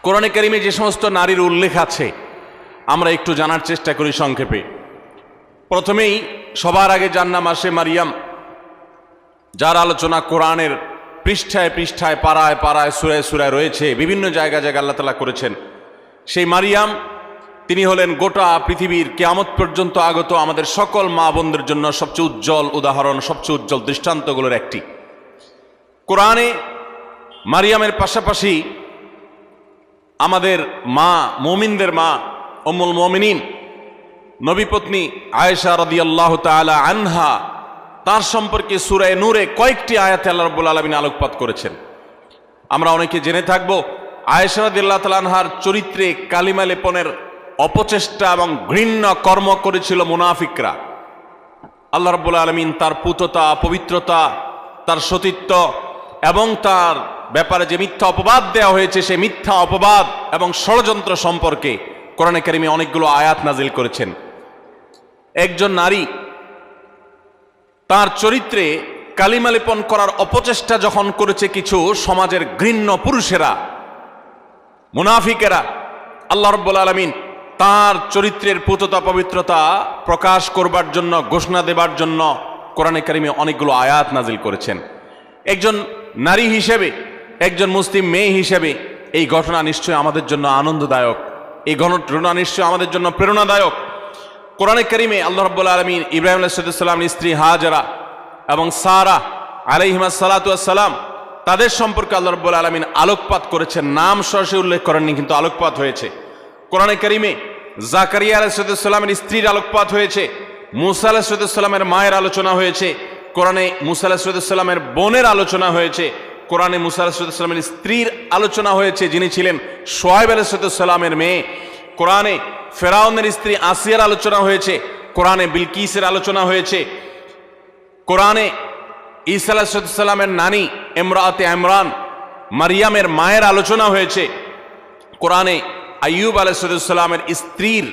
কোরআনে কারিমে যে সমস্ত নারীর উল্লেখ আছে আমরা একটু জানার চেষ্টা করি সংক্ষেপে। প্রথমেই সবার আগে যার নাম আসে মারিয়াম, যার আলোচনা কোরআনের পৃষ্ঠায় পৃষ্ঠায় পাড়ায় পাড়ায় সুরায় সুরায় রয়েছে, বিভিন্ন জায়গায় জায়গায় আল্লাহ তাআলা করেছেন। সেই মারিয়াম তিনি হলেন গোটা পৃথিবীর কিয়ামত পর্যন্ত আগত আমাদের সকল মা বোনদের জন্য সবচেয়ে উজ্জ্বল উদাহরণ, সবচেয়ে উজ্জ্বল দৃষ্টান্তগুলোর একটি। কোরআনে মারিয়ামের পাশাপাশি আমাদের মা, মুমিনদের মা উম্মুল মুমিনিন নবীপত্নী আয়েশা রাদিয়াল্লাহু তাআলা আনহা, তার সম্পর্কে সূরা নূরে কয়েকটি আয়াতে আল্লাহ রাব্বুল আলামিন আলোকপাত করেছেন। আমরা অনেকে জেনে থাকব আয়েশা রাদিয়াল্লাহু তাআলা আনহার চরিত্রে কালিমা লেপনের অপচেষ্টা এবং ঘৃণ্য কর্ম করেছিল মুনাফিকরা। আল্লাহ রাব্বুল আলামিন তার পুততা, পবিত্রতা, তার সতীত্ব এবং তার ব্যাপারে যে মিথ্যা অপবাদ দেওয়া হয়েছে সেই মিথ্যা অপবাদ এবং ষড়যন্ত্র সম্পর্কে কোরআনে কারিমে অনেকগুলো আয়াত নাজিল করেছেন। একজন নারী তার চরিত্রে কালিমা লেপন করার অপচেষ্টা যখন করেছে কিছু সমাজের ঘৃণ্য পুরুষেরা, মুনাফিকেরা, আল্লাহ রাব্বুল আলামিন তার চরিত্রের পুততা পবিত্রতা প্রকাশ করবার জন্য, ঘোষণা দেবার জন্য কোরআনে কারিমে অনেকগুলো আয়াত নাজিল করেছেন। একজন নারী হিসেবে, একজন মুসলিম মেয়ে হিসেবে এই ঘটনা নিশ্চয়ই আমাদের জন্য আনন্দদায়ক, এই ঘটনা নিশ্চয়ই আমাদের জন্য প্রেরণাদায়ক। কোরআনে কারিমে আল্লাহ রাব্বুল আলামিন ইব্রাহিম আলাইহিস সালামের স্ত্রী হাজরা এবং সারা আলাইহিমা সালাতু ওয়াস সালাম তাদের সম্পর্কে আল্লাহ রাব্বুল আলামিন আলোকপাত করেছেন। নাম সরাসরি উল্লেখ করেননি, কিন্তু আলোকপাত হয়েছে। কোরআনে কারিমে জাকারিয়া আলাইহিস সালামের স্ত্রীর আলোকপাত হয়েছে, মুসা আলাইহিস সালামের মায়ের আলোচনা হয়েছে, কোরআনে মুসা আলাইহিস সালামের বোনের আলোচনা হয়েছে, কোরআনে মুসা আলাইহিস সালামের স্ত্রীর আলোচনা হয়েছে যিনি ছিলেন শুআয়ব আলাইহিস সালামের মেয়ে, কোরআনে ফেরাউনের স্ত্রী আসিয়ার আলোচনা হয়েছে, কোরআনে বিলকিসের আলোচনা হয়েছে, কোরআনে ঈসা আলাইহিস সালামের নানি ইমরাতে ইমরান মারিয়ামের মায়ের আলোচনা হয়েছে, কোরআনে আইয়ুব আলাইহিস সালামের স্ত্রীর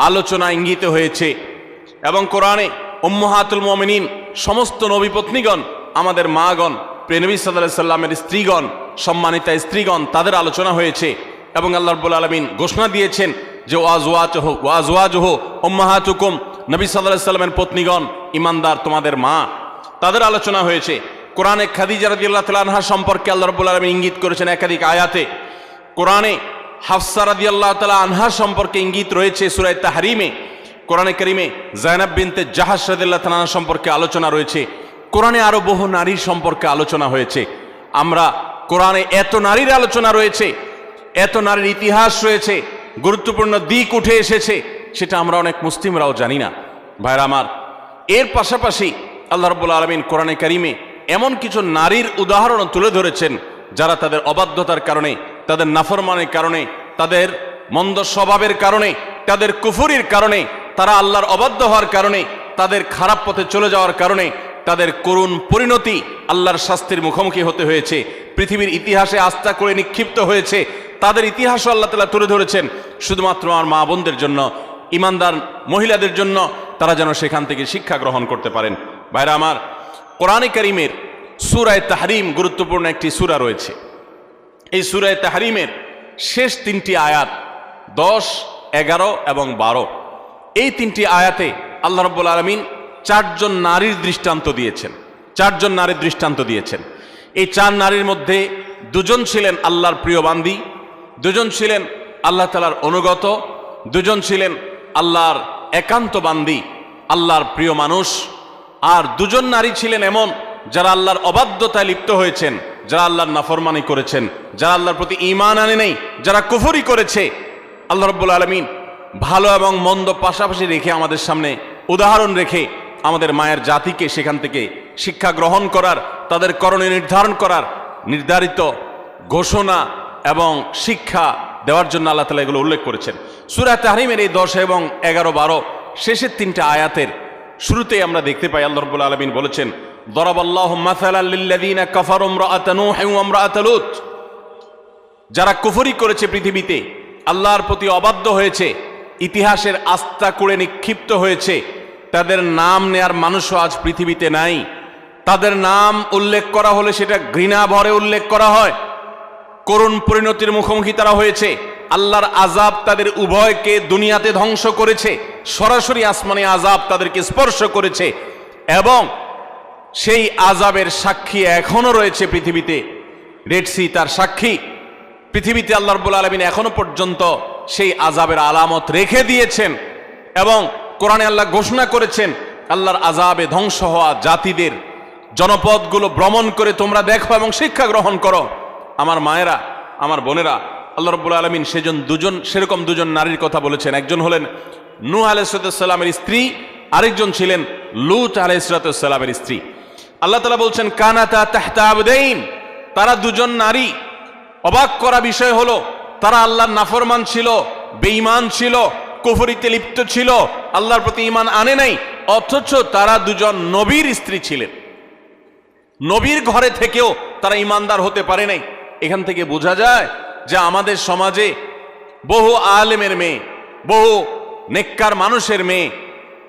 আলোচনা ইঙ্গিত হয়েছে, এবং কোরআনে উম্মাহাতুল মুমিনিন সমস্ত নবী পত্নীগণ, আমাদের মাগণ, প্রিয় নবী সাল্লাল্লাহু আলাইহি সাল্লামের স্ত্রীগণ, সম্মানিতা স্ত্রীগণ, তাদের আলোচনা হয়েছে। এবং আল্লাহ রাব্বুল আলামিন ঘোষণা দিয়েছেন যে ওয়াজওয়াজুহু উম্মাহাতুকুম, নবী সাল্লাল্লাহু আলাইহি সাল্লামের পত্নীগণ ঈমানদার তোমাদের মা, তাদের আলোচনা হয়েছে। কোরআনে খাদিজা রাদিয়াল্লাহু তাআলা আনহা সম্পর্কে আল্লাহ রাব্বুল আলামিন ইঙ্গিত করেছেন একাধিক আয়াতে। কোরআনে হাফসা রাদিয়াল্লাহু তাআলা আনহা সম্পর্কে ইঙ্গিত রয়েছে সূরা তাহরিমে। কোরআনে কারিমে যায়েনাব বিনতে জাহাশ রাদিয়াল্লাহু তাআলা আনহা সম্পর্কে আলোচনা রয়েছে। কোরআনে আরো বহু নারীর সম্পর্কে আলোচনা হয়েছে। আমরা কোরআনে এত নারীর আলোচনা রয়েছে, এত নারীর ইতিহাস রয়েছে, গুরুত্বপূর্ণ দিক উঠে এসেছে, সেটা আমরা অনেক মুসলিমরাও জানি না। ভাইরা আমার, এর পাশাপাশি আল্লাহ রাব্বুল আলামিন কোরআনে কারিমে এমন কিছু নারীর উদাহরণ তুলে ধরেছেন যারা তাদের অবাধ্যতার কারণে, তাদের নাফরমানের কারণে, তাদের মন্দ স্বভাবের কারণে, তাদের কুফরির কারণে, তারা আল্লাহর অবাধ্য হওয়ার কারণে, তাদের খারাপ পথে চলে যাওয়ার কারণে তাদের করুণ পরিণতি, আল্লাহর শাস্তির মুখোমুখি হতে হয়েছে, পৃথিবীর ইতিহাসে আস্থা করে নিক্ষিপ্ত হয়েছে। তাদের ইতিহাসও আল্লাহ তাআলা তুলে ধরেছেন শুধুমাত্র আমার মা বোনদের জন্য, ইমানদার মহিলাদের জন্য, তারা যেন সেখান থেকে শিক্ষা গ্রহণ করতে পারেন। ভাইরা আমার, কোরআনে কারিমের সূরা তাহরিম গুরুত্বপূর্ণ একটি সূরা রয়েছে। এই সূরা তাহরিমের শেষ তিনটি আয়াত 10, 11 এবং 12, এই তিনটি আয়াতে আল্লাহ রাব্বুল আলামিন চারজন নারীর দৃষ্টান্ত দিয়েছেন। চারজন নারীর দৃষ্টান্ত দিয়েছেন। এই চার নারীর মধ্যে দুজন ছিলেন আল্লাহর প্রিয় বান্দী, দুজন ছিলেন আল্লাহ তাআলার অনুগত, দুজন ছিলেন আল্লাহর একান্ত বান্দী, আল্লাহর প্রিয় মানুষ, আর দুজন নারী ছিলেন এমন যারা আল্লাহর অবাধ্যতায় লিপ্ত হয়েছেন, যারা আল্লাহর নাফরমানি করেছেন, যারা আল্লাহর প্রতি ঈমান আনে নেই, যারা কুফরি করেছে। আল্লাহ রাব্বুল আলামিন ভালো এবং মন্দ পাশাপাশি রেখে আমাদের সামনে উদাহরণ রেখে আমাদের মায়ের জাতিকে সেখান থেকে শিক্ষা গ্রহণ করার, তাদের করণীয় নির্ধারণ করার নির্ধারিত ঘোষণা এবং শিক্ষা দেওয়ার জন্য আল্লাহ তাআলা এগুলো উল্লেখ করেছেন। সূরা তাহরিমের এই 10 এবং 11, 12 শেষের তিনটা আয়াতের শুরুতেই আমরা দেখতে পাই আল্লাহ রাব্বুল আলামিন বলেছেন, দরাবাল্লাহু মাসালাল লিল্লাযীনা কাফারু ইমরাআতা নূহ ওয়া ইমরাআতা লূত, যারা কুফরি করেছে, পৃথিবীতে আল্লাহর প্রতি অবাধ্য হয়েছে, ইতিহাসের আস্থা করে নিক্ষিপ্ত হয়েছে, তাদের নাম নেয়ার মানুষও আজ পৃথিবীতে নাই। তাদের নাম উল্লেখ করা হলে সেটা ঘৃণা ভরে উল্লেখ করা হয়। করুণ পরিণতির মুখোমুখি তারা হয়েছে। আল্লাহর আযাব তাদের উভয়কে দুনিয়াতে ধ্বংস করেছে, সরাসরি আসমানে আযাব তাদেরকে স্পর্শ করেছে, এবং সেই আযাবের সাক্ষী এখনো রয়েছে পৃথিবীতে। রেড সি তার সাক্ষী। পৃথিবীতে আল্লাহ রাব্বুল আলামিন এখনো পর্যন্ত সেই আযাবের আলামত রেখে দিয়েছেন, এবং কোরআনে আল্লাহ ঘোষণা করেছেন আল্লাহর আযাবে ধ্বংস হওয়া জাতিদের জনপদগুলো ভ্রমণ করে তোমরা দেখো এবং শিক্ষা গ্রহণ করো। আমার মায়েরা, আমার বোনেরা, আল্লাহ রাব্বুল আলামিন সেরকম দুজন নারীর কথা বলেছেন। একজন হলেন নূহ আলাইহিস সালামের স্ত্রী, আরেকজন ছিলেন লূত আলাইহিস সালামের স্ত্রী। আল্লাহ তাআলা বলছেন কানাতা তাহতা আবদাইন, তারা দুজন নারী। অবাক করা বিষয় হলো তারা আল্লাহর নাফরমান ছিল, বেঈমান ছিল, কুফরিতে লিপ্ত ছিল, আল্লাহর প্রতি ঈমান আনে নাই, অথচ তারা দুজন নবীর স্ত্রী ছিলেন। নবীর ঘরে থেকেও তারা ঈমানদার হতে পারে নাই। এখান থেকে বোঝা যায় যে আমাদের সমাজে বহু আলেমের মেয়ে, বহু নেককার মানুষের মেয়ে,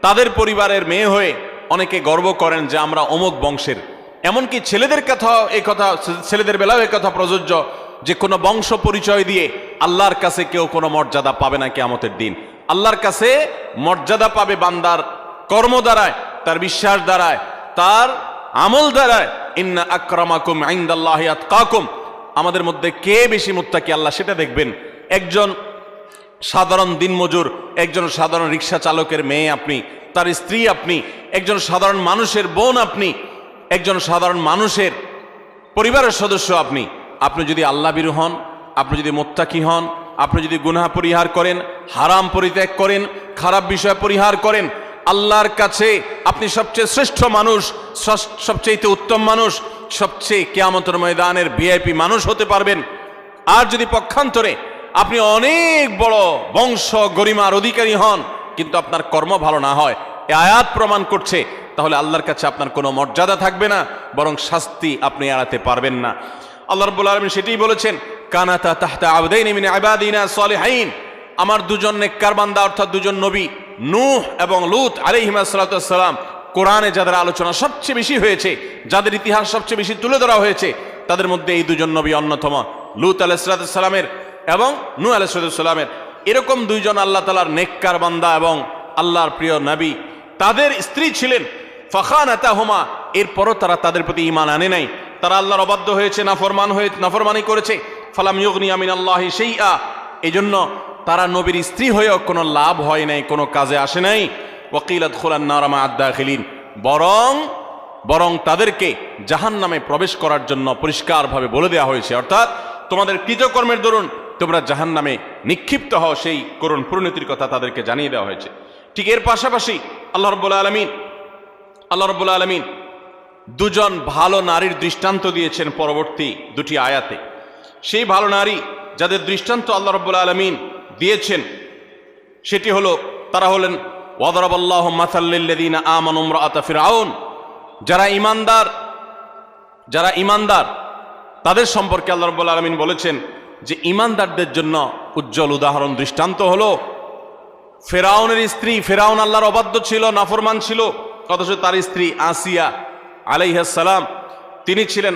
তাদের পরিবারের মেয়ে হয়ে অনেকে গর্ব করেন যে আমরা অমুক বংশের। এমনকি ছেলেদের বেলাও এই কথা প্রযোজ্য যে কোনো বংশ পরিচয় দিয়ে আল্লাহর কাছে কেউ কোনো মর্যাদা পাবে না কিয়ামতের দিন। আল্লাহর কাছে মর্যাদা পাবে বান্দার কর্ম দ্বারায়, তার বিশ্বাস দ্বারায়, তার আমল দ্বারায়। ইন্না আকরামাকুম ইনদাল্লাহি আতকাকুম, আমাদের মধ্যে কে বেশি মুত্তাকি আল্লাহ সেটা দেখবেন। একজন সাধারণ দিনমজুর, একজন সাধারণ রিক্সা চালকের মেয়ে আপনি, তার স্ত্রী আপনি, একজন সাধারণ মানুষের বোন আপনি, একজন সাধারণ মানুষের পরিবারের সদস্য আপনি। আপনি যদি আল্লাহ ভীরু হন, আপনি যদি মুত্তাকি হন, আপনি যদি গুনাহ পরিহার করেন, হারাম পরিত্যাগ করেন, খারাপ বিষয় পরিহার করেন, আল্লাহর কাছে আপনি সবচেয়ে শ্রেষ্ঠ মানুষ, সবচেয়ে উত্তম মানুষ, সবচেয়ে কিয়ামতের ময়দানের ভিআইপি মানুষ হতে পারবেন। আর যদি পক্ষান্তরে আপনি অনেক বড় বংশ গরিমার অধিকারী হন, কিন্তু আপনার কর্ম ভালো না হয়, এ আয়াত প্রমাণ করছে, তাহলে আল্লাহর কাছে আপনার কোনো মর্যাদা থাকবে না, বরং শাস্তি আপনি এড়াতে পারবেন না। আল্লাহ রাব্বুল আলামিন সেটাই বলেছেন কানাতা তাহতা আবদাইন মিন ইবাদিনা সালিহিন, আমার দুজন নেককার বান্দা অর্থাৎ দুজন নবী নূহ এবং লূত আলাইহিস সালাম, কোরআনে যাদের আলোচনা সবচেয়ে বেশি হয়েছে, যাদের ইতিহাস সবচেয়ে বেশি তুলে ধরা হয়েছে, তাদের মধ্যে এই দুজন নবী অন্যতম। লূত আলাইহিস সালামের এবং নূহ আলাইহিস সালামের এরকম দুইজন আল্লাহ তাআলার নেককার বান্দা এবং আল্লাহর প্রিয় নবী, তাদের স্ত্রী ছিলেন ফাখানাতাহুমা, এরপরও তারা তাদের প্রতি ঈমান আনে নাই, তারা আল্লাহর অবাধ্য হয়েছে, নাফরমানি করেছে। ফালাম ইউগনিয়া মিনাল্লাহি শাইআ, এজন্য তারা নবীর স্ত্রী হয়েও কোনো লাভ হয় নাই, কোনো কাজে আসে নাই। ওয়াকিলা দুখুলান নার মা আদ-দাখিলিন, বরং তাদেরকে জাহান্নামে প্রবেশ করার জন্য পরিষ্কারভাবে বলে দেওয়া হয়েছে, অর্থাৎ তোমাদের কৃতকর্মের দরুন তোমরা জাহান্নামে নিক্ষিপ্ত হও, সেই করুণ পরিণতির কথা তাদেরকে জানিয়ে দেওয়া হয়েছে। ঠিক এর পাশাপাশি আল্লাহ রাব্বুল আলামিন দুজন ভালো নারীর দৃষ্টান্ত দিয়েছেন পরবর্তী দুটি আয়াতে। সেই ভালো নারী যাদের দৃষ্টান্ত আল্লাহ রাব্বুল আলামিন দিয়েছেন সেটি হলো, তারা হলেন ওয়াদরাবাল্লাহু মাসাল লিল্লাযিনা আমানু ইমরাআতা ফিরআউন, যারা ঈমানদার তাদের সম্পর্কে আল্লাহ রাব্বুল আলামিন বলেছেন যে ঈমানদারদের জন্য উজ্জ্বল উদাহরণ দৃষ্টান্ত হলো ফেরাউনের স্ত্রী। ফেরাউন আল্লাহর অবাধ্য ছিল, নাফরমান ছিল, অথচ তার স্ত্রী আসিয়া আলাইহিস সালাম তিনি ছিলেন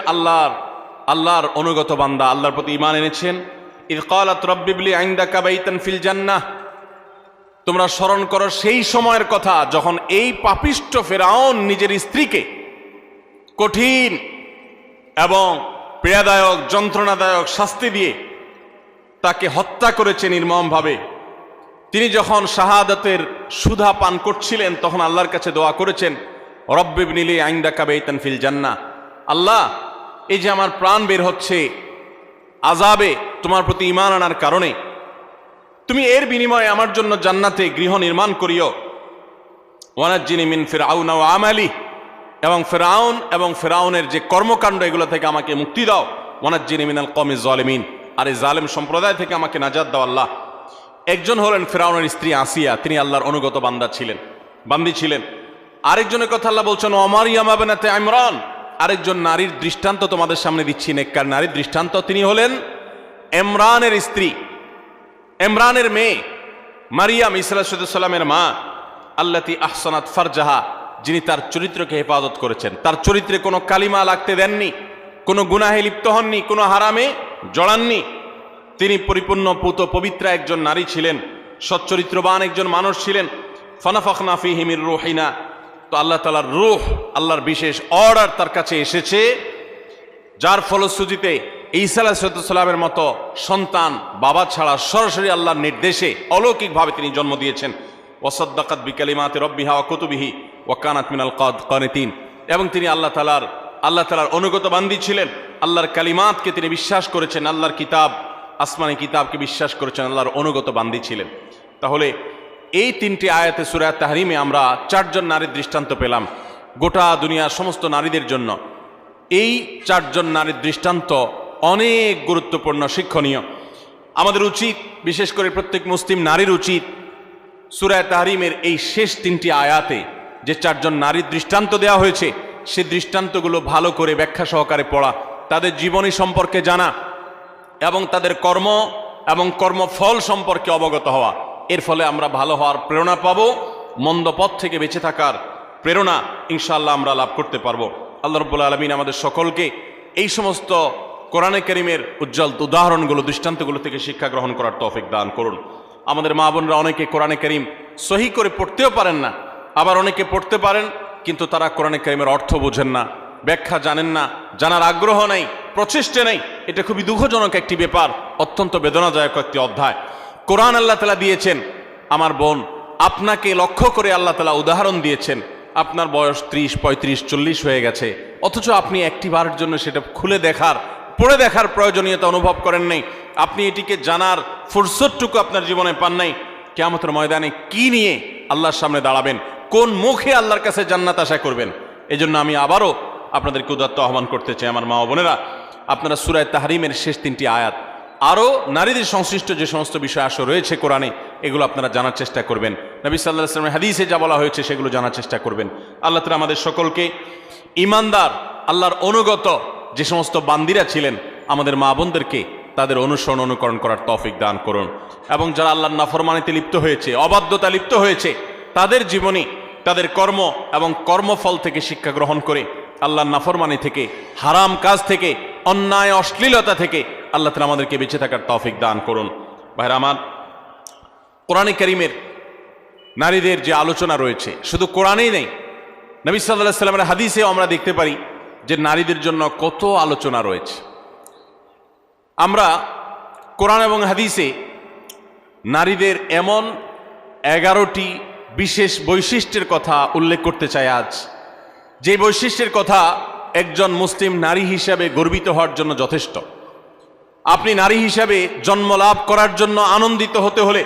আল্লাহর অনুগত বান্দা, আল্লাহর প্রতি ঈমান এনেছেন। ইয ক্বালাত রাব্বি ইবলি ইনদাকা বাইতান ফিল জান্নাহ, তোমরা স্মরণ করো সেই সময়ের কথা যখন এই পাপিষ্ঠ ফেরাউন নিজের স্ত্রীকে কঠিন এবং পীড়াদায়ক যন্ত্রণাদায়ক শাস্তি দিয়ে তাকে হত্যা করেছে নির্মমভাবে। তিনি যখন শাহাদাতের সুধা পান করছিলেন তখন আল্লাহর কাছে দোয়া করেছেন রব্বি ইবনি লি ইনদাকা বাইতান ফিল জান্নাহ, আল্লাহ এই যে আমার প্রাণ বের হচ্ছে আযাবে তোমার প্রতি ঈমান আনার কারণে, তুমি এর বিনিময়ে আমার জন্য জান্নাতে গৃহ নির্মাণ করিও। ওয়ানাজ্জিনি মিন ফিরআউনা ওয়া আমালি, এবং ফেরাউনের যে কর্মকাণ্ড এগুলো থেকে আমাকে মুক্তি দাও। ওয়ানাজ্জিনি মিনাল কওমিজ জালিমিন, আর এই জালেম সম্প্রদায় থেকে আমাকে নাজাত দাও আল্লাহ। একজন হলেন ফেরাউনের স্ত্রী আসিয়া, তিনি আল্লাহর অনুগত বান্দি ছিলেন। আরেকজনের কথা আল্লাহ বলছেন ওমারিয়াম বিনতে ইমরান, আরেকজন নারীর দৃষ্টান্ত তোমাদের সামনে দিচ্ছি, নেককার নারীর দৃষ্টান্ত। তিনি হলেন ইমরানের স্ত্রী, ইমরানের মেয়ে মারিয়াম ঈসা আলাইহিস সালামের মা, আল্লাতী আহসানাত ফারজাহা, যিনি তার চরিত্রকে হেফাজত করেছেন, তার চরিত্রে কোনো কালিমা লাগতে দেননি, কোনো গুনাহে লিপ্ত হননি, কোনো হারামে জড়াননি। তিনি পরিপূর্ণ পুত পবিত্রা একজন নারী ছিলেন, সচ্চরিত্রবান একজন মানুষ ছিলেন। ফানাফাখনা ফীহি মির রূহিনা, তো আল্লাহ তাআলার রূহ, আল্লাহর বিশেষ অর্ডার তার কাছে এসেছে, যার ফলশ্রুতিতে ঈসা আলাইহিস সালামের মতো সন্তান বাবা ছাড়া সরাসরি আল্লাহর নির্দেশে অলৌকিকভাবে তিনি জন্ম দিয়েছেন। ওয়াসাদ্দাকাত বিকালিমাতি রাব্বিহা ওয়া কুতুবিহি ওয়া কানাত মিনাল কানিতিন, এবং তিনি আল্লাহ তাআলার অনুগত বান্দী ছিলেন। আল্লাহর কালিমাতকে তিনি বিশ্বাস করেছেন, আল্লাহর কিতাব, আসমানি কিতাবকে বিশ্বাস করেছেন, আল্লাহর অনুগত বান্দী ছিলেন। তাহলে এই তিনটি আয়াতে সূরা তাহরিমে আমরা চারজন নারীর দৃষ্টান্ত পেলাম গোটা দুনিয়ার সমস্ত নারীদের জন্য। এই চারজন নারীর দৃষ্টান্ত অনেক গুরুত্বপূর্ণ, শিক্ষণীয়। আমাদের উচিত, বিশেষ করে প্রত্যেক মুসলিম নারীর উচিত, সূরা তাহরিমের এই শেষ তিনটি আয়াতে যে চারজন নারীর দৃষ্টান্ত দেওয়া হয়েছে, সে দৃষ্টান্তগুলো ভালো করে ব্যাখ্যা সহকারে পড়া, তাদের জীবনী সম্পর্কে জানা এবং তাদের কর্ম এবং কর্মফল সম্পর্কে অবগত হওয়া। এর ফলে আমরা ভালো হওয়ার প্রেরণা পাবো, মন্দ পথ থেকে বেঁচে থাকার প্রেরণা ইনশাআল্লাহ আমরা লাভ করতে পারবো। আল্লাহ রাব্বুল আলামিন আমাদের সকলকে এই সমস্ত কোরআনে কারীমের উজ্জ্বল উদাহরণগুলো, দৃষ্টান্তগুলো থেকে শিক্ষা গ্রহণ করার তৌফিক দান করুন। আমাদের মা বোনরা অনেকে কোরআনে কারীম সহি করে পড়তেও পারেন না, আবার অনেকে পড়তে পারেন কিন্তু তারা কোরআনে কারীমের অর্থ বোঝেন না, ব্যাখ্যা জানেন না, জানার আগ্রহ নাই, প্রচেষ্টা নেই। এটা খুবই দুঃখজনক একটি ব্যাপার, অত্যন্ত বেদনাদায়ক একটি অধ্যায়। কোরআন আল্লাহ তাআলা দিয়েছেন, আমার বোন, আপনাকে লক্ষ্য করে আল্লাহ তাআলা উদাহরণ দিয়েছেন। আপনার বয়স 30, 35, 40 হয়ে গেছে, অথচ আপনি একটি বারের জন্য সেটা খুলে দেখার, পড়ে দেখার প্রয়োজনীয়তা অনুভব করেন নাই। আপনি এটিকে জানার ফুরসতটুকু আপনার জীবনে পান নাই। কিয়ামতের ময়দানে কি নিয়ে আল্লাহর সামনে দাঁড়াবেন, কোন মুখে আল্লাহর কাছে জান্নাত আশা করবেন? এজন্য আমি আবারও আপনাদেরকে উদাত্ত আহ্বান করতে চাই, আমার মা ও বোনেরা, আপনারা সূরা তাহরিমের শেষ তিনটি আয়াত, আরও নারীদের সংশ্লিষ্ট যে সমস্ত বিষয় আসো রয়েছে কোরআনে, এগুলো আপনারা জানার চেষ্টা করবেন। নবী সাল্লাল্লাহু আলাইহি ওয়াসাল্লামের হাদিসে যা বলা হয়েছে সেগুলো জানার চেষ্টা করবেন। আল্লাহ তাআলা আমাদের সকলকে ঈমানদার, আল্লাহর অনুগত যে সমস্ত বান্দিরা ছিলেন, আমাদের মা বোনদেরকে তাদের অনুসরণ অনুকরণ করার তৌফিক দান করুন। এবং যারা আল্লাহর নাফরমানিতে লিপ্ত হয়েছে, অবাধ্যতা লিপ্ত হয়েছে, তাদের জীবনী, তাদের কর্ম এবং কর্মফল থেকে শিক্ষা গ্রহণ করে আল্লাহর নাফরমানি থেকে, হারাম কাজ থেকে, অন্যায় অশ্লীলতা থেকে আল্লাহ তাআলা আমাদেরকে বেঁচে থাকার তৌফিক দান করুন। ভাইরা আমার, কোরআনে কারীমের নারীদের যে আলোচনা রয়েছে শুধু কোরআনেই নেই, নবী সাল্লাল্লাহু আলাইহি ওয়াসাল্লামের হাদিসেও আমরা দেখতে পারি যে নারীদের জন্য কত আলোচনা রয়েছে। আমরা কোরআন এবং হাদিসে নারীদের এমন 11টি বিশেষ বৈশিষ্ট্যের কথা উল্লেখ করতে চাই আজ, যে বৈশিষ্ট্যের কথা একজন মুসলিম নারী হিসাবে গর্বিত হওয়ার জন্য যথেষ্ট। আপনি নারী হিসাবে জন্ম লাভ করার জন্য আনন্দিত হতে হলে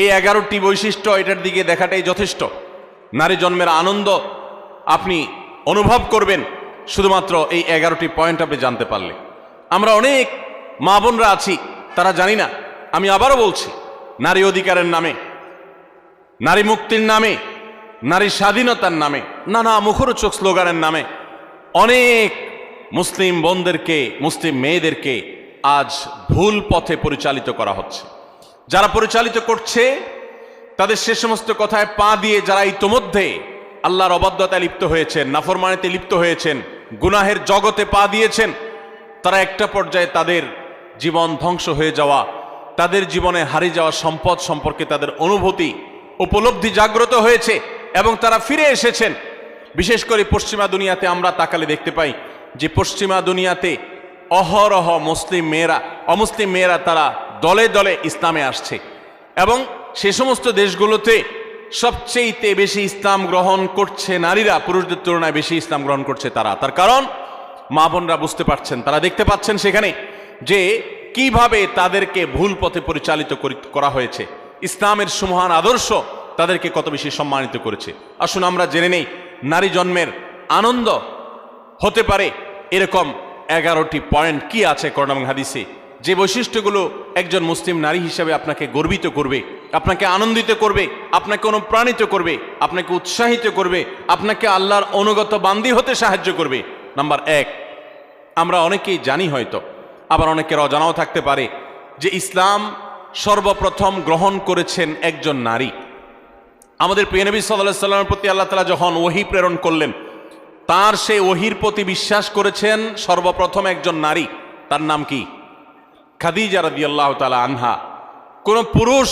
এই 11টি বৈশিষ্ট্য, এটার দিকে দেখাটাই যথেষ্ট। নারী জন্মের আনন্দ আপনি অনুভব করবেন শুধুমাত্র এই 11টি পয়েন্ট আপনি জানতে পারলে। আমরা অনেক মা বোনরা আছি, তারা জানি না। আমি আবারও বলছি, নারী অধিকারের নামে, নারী মুক্তির নামে, নারী স্বাধীনতার নামে, নানা মুখরোচক স্লোগানের নামে অনেক মুসলিম বোনদেরকে, মুসলিম মেয়েদেরকে আজ ভুল পথে পরিচালিত করা হচ্ছে। যারা পরিচালিত করছে তাদের সে সমস্ত কথায় পা দিয়ে যারা ইতোমধ্যে আল্লাহর অবাধ্যতায় লিপ্ত হয়েছেন, নাফরমানিতে লিপ্ত হয়েছেন, গুনাহের জগতে পা দিয়েছেন, তারা একটা পর্যায়ে তাদের জীবন ধ্বংস হয়ে যাওয়া, তাদের জীবনে হারিয়ে যাওয়া সম্পদ সম্পর্কে তাদের অনুভূতি, উপলব্ধি জাগ্রত হয়েছে এবং তারা ফিরে এসেছেন। বিশেষ করে পশ্চিমা দুনিয়াতে আমরা তাকালে দেখতে পাই যে পশ্চিমা দুনিয়াতে অহরহ মুসলিম মেয়েরা, অমুসলিম মেয়েরা তারা দলে দলে ইসলামে আসছে এবং সে সমস্ত দেশগুলোতে সবচেয়ে বেশি ইসলাম গ্রহণ করছে নারীরা, পুরুষদের তুলনায় বেশি ইসলাম গ্রহণ করছে তারা। তার কারণ মা বোনরা বুঝতে পারছেন, তারা দেখতে পাচ্ছেন সেখানে যে কিভাবে তাদেরকে ভুল পথে পরিচালিত করা হয়েছে। ইসলামের সুমহান আদর্শ তাদেরকে কত বেশি সম্মানিত করেছে। আসুন আমরা জেনে নেই নারী জন্মের আনন্দ হতে পারে এরকম 11টি পয়েন্ট কি আছে কোরআন এবং হাদিসে, যে বৈশিষ্ট্যগুলো একজন মুসলিম নারী হিসেবে আপনাকে গর্বিত করবে, আপনাকে আনন্দিত করবে, আপনাকে অনুপ্রাণিত করবে, আপনাকে উৎসাহিত করবে, আপনাকে আল্লাহর অনুগত বান্দী হতে সাহায্য করবে। নাম্বার 1, আমরা অনেকেই জানি হয়তো, আবার অনেকের অজানাও থাকতে পারে যে ইসলাম সর্বপ্রথম গ্রহণ করেছেন একজন নারী। আমাদের প্রিয় নবী সাল্লাল্লাহু আলাইহি ওয়াসাল্লামের প্রতি আল্লাহ তাআলা যখন ওহী প্রেরণ করলেন, তার সেই ওহীর প্রতি বিশ্বাস করেছেন সর্বপ্রথম একজন নারী। তার নাম কি? খাদিজা রাদিয়াল্লাহু তাআলা আনহা, কোন পুরুষ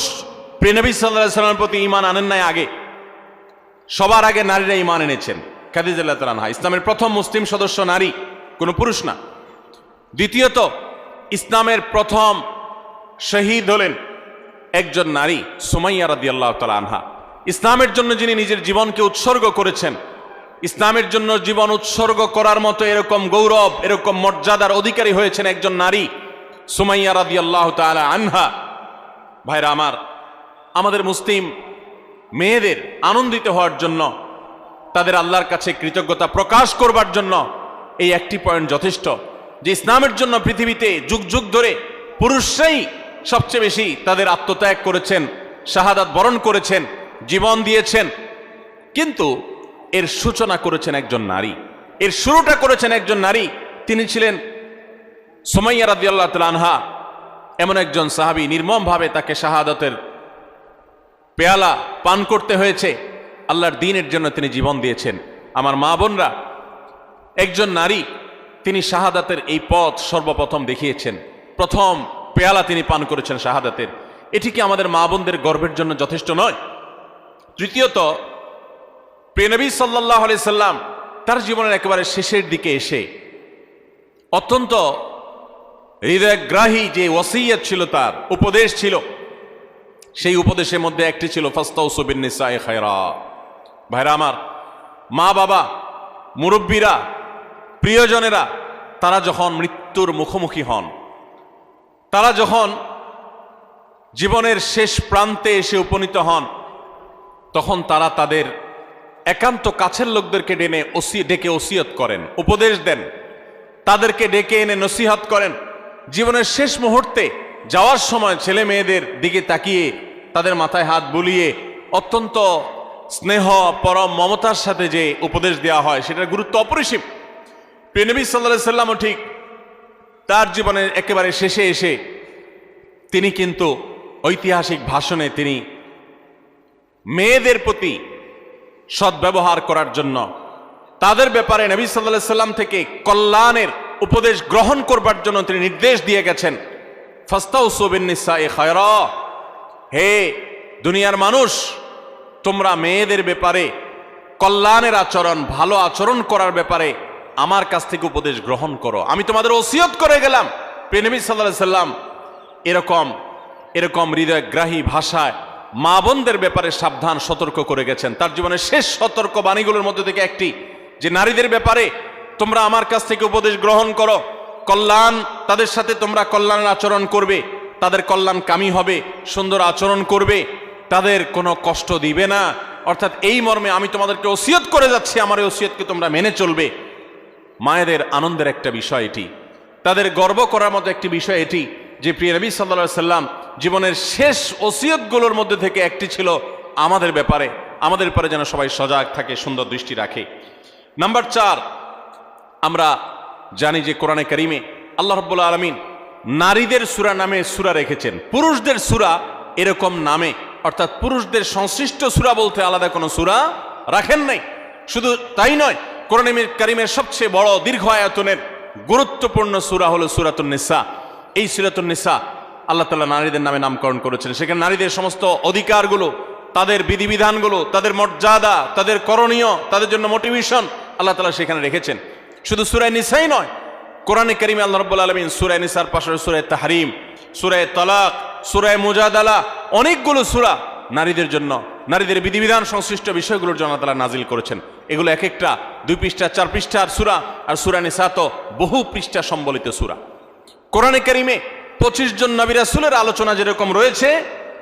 প্রিয় নবী সাল্লাল্লাহু আলাইহি ওয়াসাল্লামের প্রতি ঈমান আনেন নাই আগে, সবার আগে নারীরা ঈমান এনেছেন। খাদিজা রাদিয়াল্লাহু তাআলা আনহা ইসলামের প্রথম মুসলিম সদস্য নারী, কোনো পুরুষ না। দ্বিতীয়ত, ইসলামের প্রথম শহীদ হলেন একজন নারী, সুমাইয়া রাদিয়াল্লাহু তাআলা আনহা। ইসলামের জন্য যিনি নিজের জীবনকে উৎসর্গ করেছেন, ইসলামের জন্য জীবন উৎসর্গ করার মতো এরকম গৌরব, এরকম মর্যাদার অধিকারী হয়েছেন একজন নারী, সুমাইয়া রাদিয়াল্লাহু তাআলা আনহা। ভাইরা আমার, আমাদের মুসলিম মেয়েদের আনন্দিত হওয়ার জন্য, তাদের আল্লাহর কাছে কৃতজ্ঞতা প্রকাশ করবার জন্য এই একটি পয়েন্ট যথেষ্ট, যে ইসলামের জন্য পৃথিবীতে যুগ যুগ ধরে পুরুষরাই সবচেয়ে বেশি তাদের আত্মত্যাগ করেছেন, শাহাদাত বরণ করেছেন, জীবন দিয়েছেন, কিন্তু এর সূচনা করেছেন একজন নারী, এর শুরুটা করেছেন একজন নারী। তিনি ছিলেন সুমাইয়া রাদিয়াল্লাহু তাআলা আনহা, এমন একজন সাহাবী, নির্মমভাবে তাকে শাহাদাতের পেয়ালা পান করতে হয়েছে, আল্লাহর দ্বীনের জন্য তিনি জীবন দিয়েছেন। আমার মা বোনরা, একজন নারী, তিনি শাহাদাতের এই পথ সর্বপ্রথম দেখিয়েছেন, প্রথম পেয়ালা তিনি পান করেছেন শাহাদাতের। এটি কি আমাদের মা বোনদের গর্বের জন্য যথেষ্ট নয়? তৃতীয়ত, প্রিয় নবী সাল্লাল্লাহু আলাইহি সাল্লাম তার জীবনের একেবারে শেষের দিকে এসে অত্যন্ত হৃদয়গ্রাহী যে ওসিয়ত ছিল, তার উপদেশ ছিল, সেই উপদেশের মধ্যে একটি ছিল ফাস্তাউসু বিন-নিসাই খায়রা। ভাইরা আমার, মা বাবা, মুরব্বীরা, প্রিয়জনেরা, তারা যখন মৃত্যুর মুখোমুখি হন, তারা যখন জীবনের শেষ প্রান্তে এসে উপনীত হন, তখন তারা তাদের একান্ত কাছের লোকদেরকে ডেকে ওসিয়ত করেন, উপদেশ দেন, তাদেরকে ডেকে এনে নসিহত করেন। জীবনের শেষ মুহূর্তে যাওয়ার সময় ছেলে মেয়েদের দিকে তাকিয়ে তাদের মাথায় হাত বুলিয়ে অত্যন্ত স্নেহ, পরম মমতার সাথে যে উপদেশ দেওয়া হয়, সেটার গুরুত্ব অপরিসীম। প্রিয় নবী সাল্লাল্লাহু আলাইহি ওয়াসাল্লামও ঠিক তার জীবনের একেবারে শেষে এসে তিনি কিন্তু ঐতিহাসিক ভাষণে তিনি মেয়েদের প্রতি সদ্ব্যবহার করার জন্য, তাদের ব্যাপারে নবী সাল্লাল্লাহু আলাইহি ওয়াসাল্লাম থেকে কল্যাণের উপদেশ গ্রহণ করবার জন্য তিনি নির্দেশ দিয়ে গেছেন, ফাস্তাউসু বিন-নিসাই খায়রা। হে দুনিয়ার মানুষ, তোমরা মেয়েদের ব্যাপারে কল্যাণের আচরণ, ভালো আচরণ করার ব্যাপারে আমার কাছ থেকে উপদেশ গ্রহণ করো, আমি তোমাদের ওসিয়ত করে গেলাম। প্রিয় নবী সাল্লাল্লাহু আলাইহি ওয়াসাল্লাম এরকম হৃদয়গ্রাহী ভাষায় মা বোনদের ব্যাপারে সাবধান সতর্ক করে গেছেন। তার জীবনের শেষ সতর্ক বাণীগুলোর মধ্যে থেকে একটি, যে নারীদের ব্যাপারে তোমরা আমার কাছ থেকে উপদেশ গ্রহণ করো, কল্যাণ, তাদের সাথে তোমরা কল্যাণের আচরণ করবে, তাদের কল্যাণকামী হবে, সুন্দর আচরণ করবে, তাদের কোনো কষ্ট দিবে না। অর্থাৎ এই মর্মে আমি তোমাদেরকে ওসিয়ত করে যাচ্ছি, আমার এই ওসিয়তকে তোমরা মেনে চলবে। মায়েদের আনন্দের একটা বিষয় এটি, তাদের গর্ব করার মতো একটি বিষয় এটি, যে প্রিয় নবী সাল্লাল্লাহু আলাইহি ওয়াসাল্লাম জীবনের শেষ ওসিয়তগুলোর মধ্যে থেকে একটি ছিল আমাদের ব্যাপারে যেন সবাই সজাগ থাকে, সুন্দর দৃষ্টি রাখে। নাম্বার 4, আমরা জানি যে কোরআনে কারিমে আল্লাহ রাব্বুল আলামিন নারীদের সূরা নামে সূরা রেখেছেন, পুরুষদের সূরা এরকম নামে, অর্থাৎ পুরুষদের সংশ্লিষ্ট সূরা বলতে আলাদা কোনো সূরা রাখেন নাই। শুধু তাই নয়, কোরআনে কারিমের সবচেয়ে বড় দীর্ঘ আয়াতনের গুরুত্বপূর্ণ সূরা হলো সূরাতুন নিসা। এই সূরাতুন নিসা আল্লাহ তাআলা নারীদের নামে নামকরণ করেছেন। সেখানে নারীদের সমস্ত অধিকারগুলো, তাদের বিধিবিধানগুলো, তাদের মর্যাদা, তাদের করণীয়, তাদের জন্য মোটিভেশন আল্লাহ তাআলা সেখানে রেখেছেন। শুধু সূরা নিসাই নয়, কোরআনে কারিমে আল্লাহ রাব্বুল আলামিন সূরা নিসার পাশে সূরা তাহরিম, সূরা তালাক, সূরা মুজাদালা, অনেকগুলো সূরা নারীদের জন্য, নারীদের বিধিবিধান সংশ্লিষ্ট বিষয়গুলোর জন্য আল্লাহ তাআলা নাজিল করেছেন। এগুলো এক একটা 2 পৃষ্ঠা 4 পৃষ্ঠার সূরা, আর সূরা নিসা তো বহু পৃষ্ঠা সম্বলিত সূরা। কোরআনে কারিমে 25 জন নবী রাসূলের আলোচনা যেরকম রয়েছে,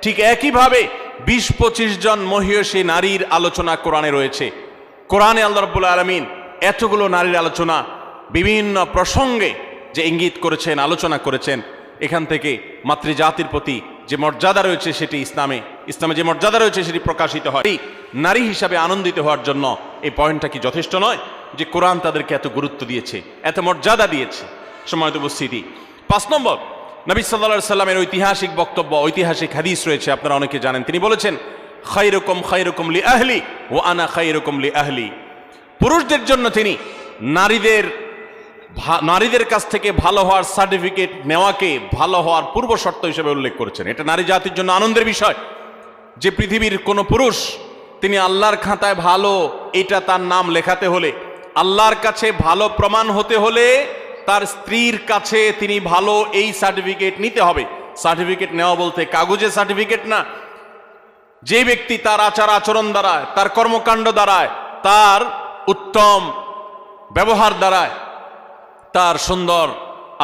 ঠিক একইভাবে 20-25 জন মহিয়সী নারীর আলোচনা কোরআনে রয়েছে। কোরআনে আল্লাহ রাব্বুল আলামিন এতগুলো নারীর আলোচনা, বিভিন্ন প্রসঙ্গে যে ইঙ্গিত করেছেন, আলোচনা করেছেন, এখান থেকে মাতৃজাতির প্রতি যে মর্যাদা রয়েছে সেটি ইসলামে যে মর্যাদা রয়েছে সেটি প্রকাশিত হয়। নারী হিসাবে আনন্দিত হওয়ার জন্য এই পয়েন্টটা কি যথেষ্ট নয়, যে কোরআন তাদেরকে এত গুরুত্ব দিয়েছে, এত মর্যাদা দিয়েছে? সম্মানিত উপস্থিতি, 5 নম্বর, নবী সাল্লাল্লাহু আলাইহি সাল্লামের ঐতিহাসিক বক্তব্য, ঐতিহাসিক হাদিস রয়েছে, আপনারা অনেকে জানেন। তিনি বলেছেন, খায়রুকুম লি আহলি ওয়া আনা খায়রুকুম লি আহলি। পুরুষদের জন্য তিনি নারীদের নারীদের কাছ থেকে ভালো হওয়ার সার্টিফিকেট নেওয়াকে ভালো হওয়ার পূর্ব শর্ত হিসেবে উল্লেখ করেছেন। এটা নারী জাতির জন্য আনন্দের বিষয় যে পৃথিবীর কোনো পুরুষ তিনি আল্লাহর খাতায় ভালো এটা তার নাম লেখাতে হলে, আল্লাহর কাছে ভালো প্রমাণ হতে হলে তার স্ত্রীর কাছে তিনি ভালো এই সার্টিফিকেট নিতে হবে। সার্টিফিকেট নেওয়া বলতে কাগজে সার্টিফিকেট না। যে ব্যক্তি তার আচার আচরণ দ্বারায়, তার কর্মকাণ্ড দ্বারায়, তার উত্তম ব্যবহার দ্বারায়, তার সুন্দর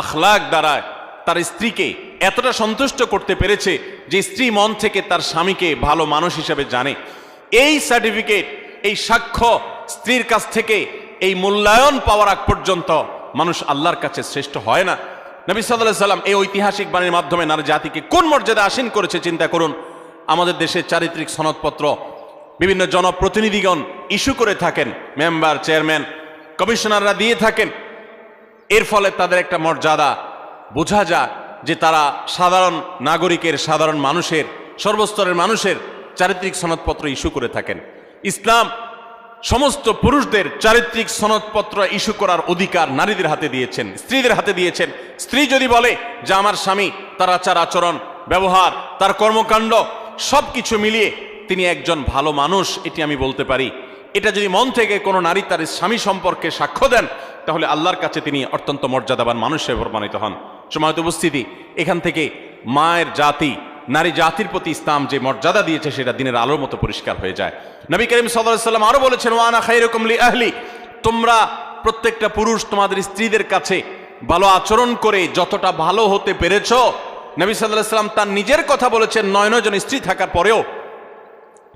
আখলাক দ্বারায় তার স্ত্রীকে এতটা সন্তুষ্ট করতে পেরেছে যে স্ত্রী মন থেকে তার স্বামীকে ভালো মানুষ হিসেবে জানে, এই সার্টিফিকেট, এই সাক্ষ্য স্ত্রীর কাছ থেকে এই মূল্যায়ন পাওয়ার আগ পর্যন্ত মানুষ আল্লাহর কাছে শ্রেষ্ঠ হয় না। নবী সাল্লাল্লাহু আলাইহি সাল্লাম এই ঐতিহাসিক বাণীর মাধ্যমে নারী জাতিকে কোন মর্যাদা আসীন করেছে চিন্তা করুন। আমাদের দেশের চারিত্রিক সনদপত্র বিভিন্ন জনপ্রতিনিধিগণ ইস্যু করে থাকেন, মেম্বার, চেয়ারম্যান, কমিশনাররা দিয়ে থাকেন। এর ফলে তাদের একটা মর্যাদা বোঝা যায় যে তারা সাধারণ নাগরিকের, সাধারণ মানুষের, সর্বস্তরের মানুষের চারিত্রিক সনদপত্র ইস্যু করে থাকেন। ইসলাম সমস্ত পুরুষদের চারিত্রিক সনদপত্র ইস্যু করার অধিকার নারীদের হাতে দিয়েছেন, স্ত্রীদের হাতে দিয়েছেন। স্ত্রী যদি বলে যে আমার স্বামী, তার আচার আচরণ, ব্যবহার, তার কর্মকাণ্ড সবকিছু মিলিয়ে তিনি একজন ভালো মানুষ, এটি আমি বলতে পারি, এটা যদি মন থেকে কোনো নারী তার স্বামী সম্পর্কে সাক্ষ্য দেন, তাহলে আল্লাহর কাছে তিনি অত্যন্ত মর্যাদাবান মানুষ হিসেবে প্রমাণিত হন। সময়ত উপস্থিতি, এখান থেকে মায়ের জাতি, নারী জাতির প্রতি ইসলাম যে মর্যাদা দিয়েছে সেটা দিনের আলোর মতো পরিষ্কার হয়ে যায়। নবী করিম সাল্লাল্লাহু আলাইহি সাল্লাম আরো বলেছেন, ওয়া আনা খায়রুকুম লি আহলি, তোমরা প্রত্যেকটা পুরুষ তোমাদের স্ত্রীদের কাছে ভালো আচরণ করে যতটা ভালো হতে পেরেছ। নবী সাল্লাল্লাহু আলাইহি সাল্লাম তার নিজের কথা বলেছেন, 9 জন স্ত্রী থাকার পরেও